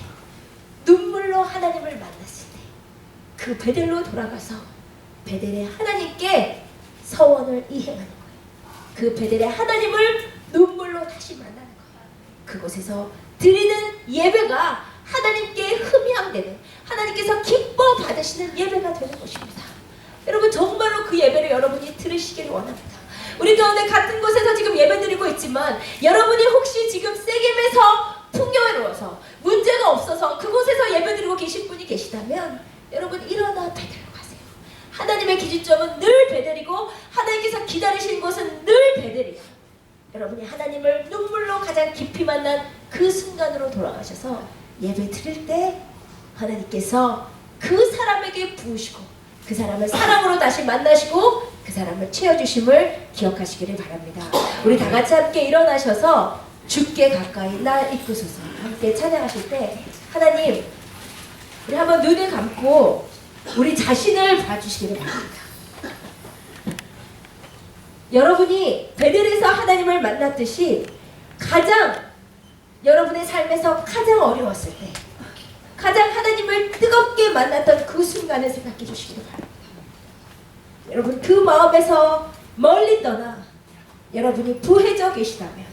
눈물로 하나님을 만났을 때 그 베델로 돌아가서 베델의 하나님께 서원을 이행하는 거예요. 그 베델의 하나님을 눈물로 다시 만나는 거예요. 그곳에서 드리는 예배가 하나님께 흠향되는, 하나님께서 기뻐 받으시는 예배가 되는 것입니다. 여러분 정말로 그 예배를 여러분이 들으시기를 원합니다. 우리 가운데 같은 곳에서 지금 예배드리고 있지만 여러분이 혹시 지금 세겜에서 풍요로워서 문제가 없어서 그곳에서 예배드리고 계신 분이 계시다면 여러분 일어나 베델로 가세요. 하나님의 기준점은 늘 베델이고 하나님께서 기다리시는 것은 늘 베델이에요. 여러분이 하나님을 눈물로 가장 깊이 만난 그 순간으로 돌아가셔서 예배 드릴 때 하나님께서 그 사람에게 부으시고 그 사람을 사랑으로 다시 만나시고 그 사람을 채워주심을 기억하시기를 바랍니다. 우리 다 같이 함께 일어나셔서 주께 가까이 나 이끄소서 함께 찬양하실 때 하나님, 우리 한번 눈을 감고 우리 자신을 봐주시기를 바랍니다. 여러분이 베델에서 하나님을 만났듯이 가장 여러분의 삶에서 가장 어려웠을 때, 가장 하나님을 뜨겁게 만났던 그 순간을 생각해 주시기를 바랍니다. 여러분 그 마음에서 멀리 떠나 여러분이 부해져 계시다면,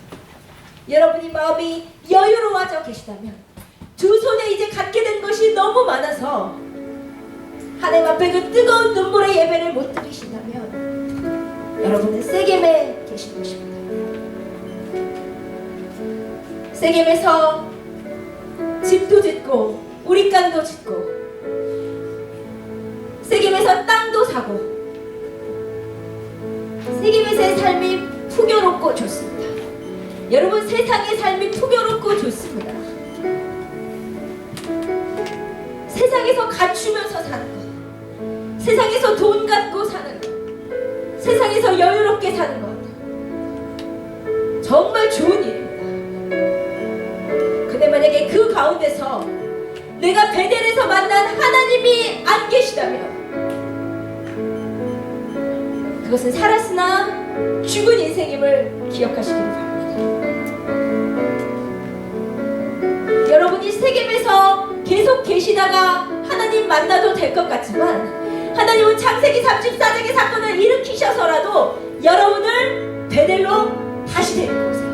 여러분이 마음이 여유로워져 계시다면, 두 손에 이제 갖게 된 것이 너무 많아서 하나님 앞에 그 뜨거운 눈물의 예배를 못 드리신다면 여러분은 세겜에 계신 것입니다. 세겜에서 집도 짓고 우리간도 짓고 세겜에서 땅도 사고 세겜에서의 삶이 풍요롭고 좋습니다. 여러분 세상의 삶이 풍요롭고 좋습니다. 세상에서 갖추면서 사는 것, 세상에서 돈 갖고 사는 것, 세상에서 여유롭게 사는 것 정말 좋은 일입니다. 근데 만약에 그 가운데서 내가 베델에서 만난 하나님이 안 계시다면 그것은 살았으나 죽은 인생임을 기억하시기를 바랍니다. 여러분이 세겜에서 계속 계시다가 하나님 만나도 될 것 같지만 하나님은 창세기 34장의 사건을 일으키셔서라도 여러분을 베델로 다시 데리고 오세요.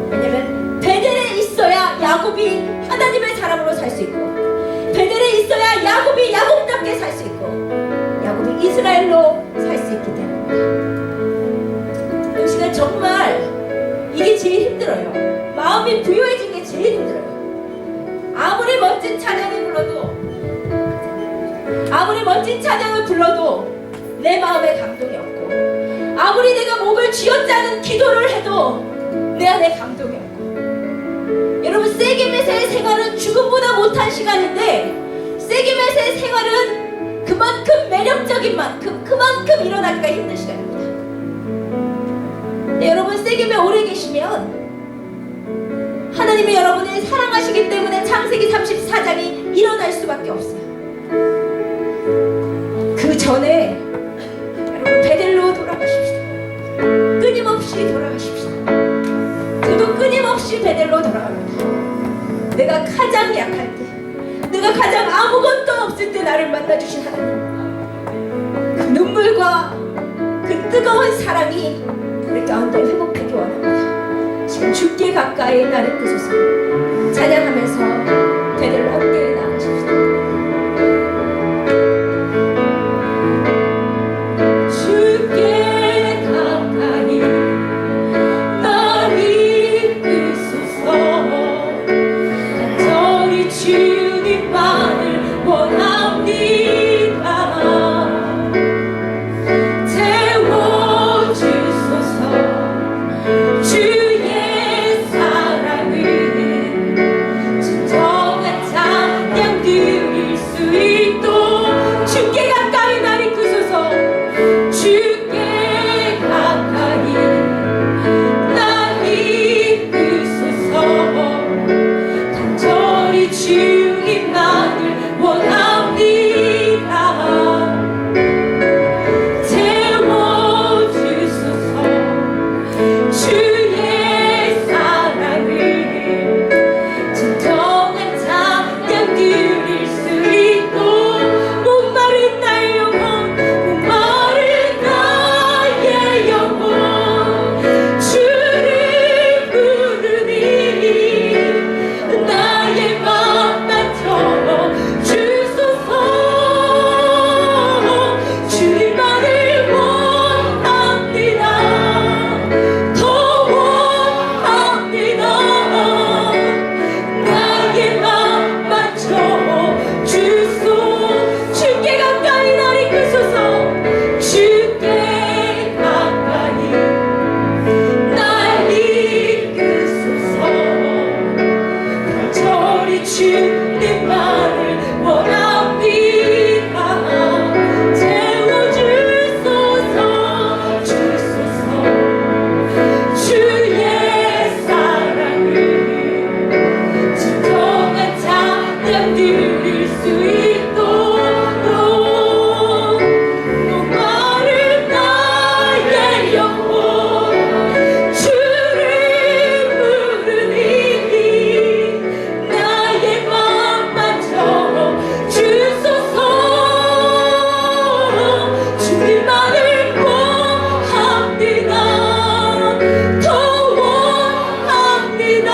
왜냐면 베델에 있어야 야곱이 하나님의 사람으로 살 수 있고, 베델에 있어야 야곱이 야곱답게 살 수 있고, 야곱이 이스라엘로 살 수 있기 때문입니다. 이 시간 정말 이게 제일 힘들어요. 마음이 부유해진 게 제일 힘들어요. 아무리 멋진 찬양을 불러도, 아무리 멋진 찬양을 불러도 내 마음에 감동이 없고, 아무리 내가 목을 쥐어짜는 기도를 해도 내 안에 감동이 없고, 여러분 세겜에서의 생활은 죽음보다 못한 시간인데 세겜에서의 생활은 그만큼 매력적인 만큼 그만큼 일어나기가 힘든 시간입니다. 네, 여러분 세겜에 오래 계시면 하나님이 여러분을 사랑하시기 때문에 창세기 34장이 일어날 수밖에 없어요. 그 전에 여러분 베델로 돌아가십시다. 끊임없이 돌아가십시다. 저도 끊임없이 베델로 돌아갑니다. 내가 가장 약할 때, 내가 가장 아무것도 없을 때 나를 만나주신 하나님, 그 눈물과 그 뜨거운 사랑이 우리 가운데 회복되기 원합니다. 지금 죽기 가까이 나를 끄소서 찬양하면서 베델로 함께 나가십시다. 죽게 가까이 나를 끄소서 간절히 주님만을 원합니다. 채워주소서 주의 사랑을 진정한 찬양 드릴 수 있도록 주께 가까이 나를 끄소서 주께 가까이 나를 끄소서 간절히 주님만을 원합니다. 채워주소서 주의 사랑을 진정한 찬양 드릴 수 있도록 목마른 나의 영혼, 목마른 나의 영혼 주를 부르니 나의 맘만 채워주소서. 주님만을 원합니다. 더 원합니다. 나의 맘만 채워주소. 주께 가까이 나를 끄소서 주께 가까이 나를 끄소서 간절히 주님만을 원합니다. 채워주소서 주소서 주의 사랑을 진정한 찬양 드릴 수 있도록 목마른 나의 영혼 주를 부르니 나의 맘만 채워주소서. 주님만을 원합니다. 더 원합니다.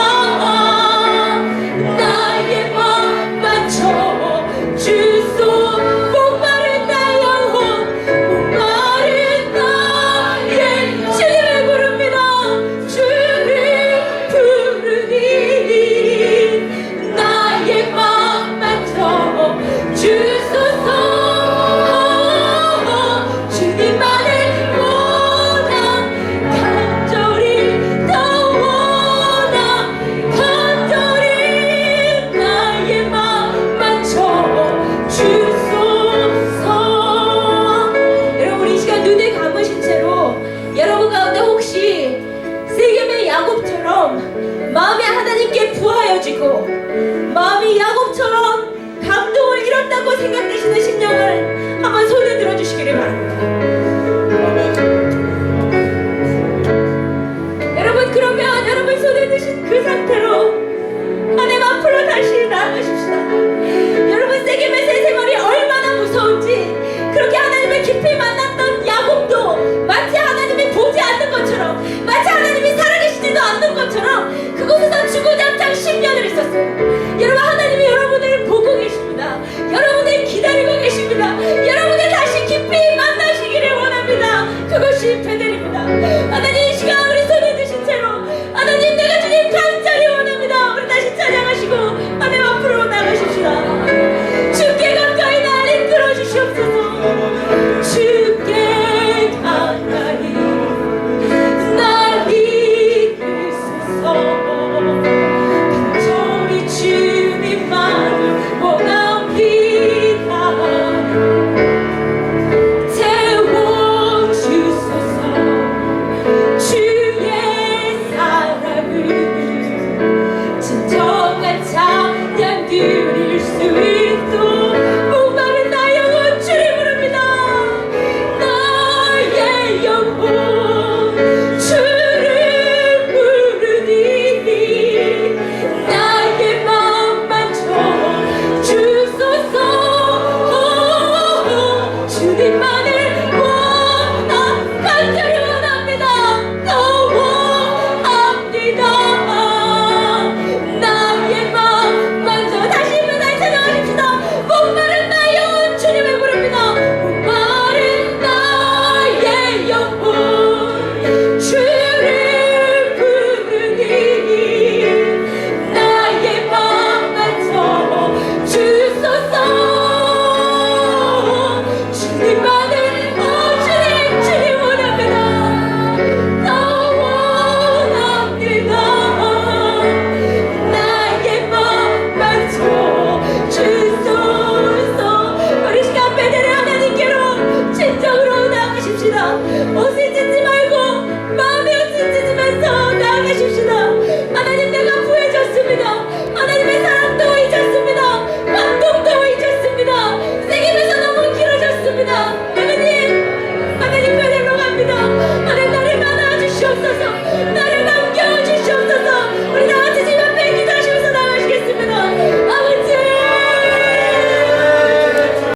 나의 맘만 채워주소. 목마른 나의 영혼, 목마른 나의 주님을 부릅니다. 주를 부르니 나의 맘만 채워주소서. 주님만을 원함 간절히 더 원함 간절히 나의 맘만 채워주소서. 여러분 이 시간 눈을 감으신 채로 여러분 가운데 혹시 세겜의 야곱처럼 마음이 하나님께 부하여지고 마음이 야곱처럼 감동을 잃었다고 생각되시는 심령을 한번 손을 들어주시기를 바랍니다. 여러분 그러면 여러분 손을 드신 그 상태로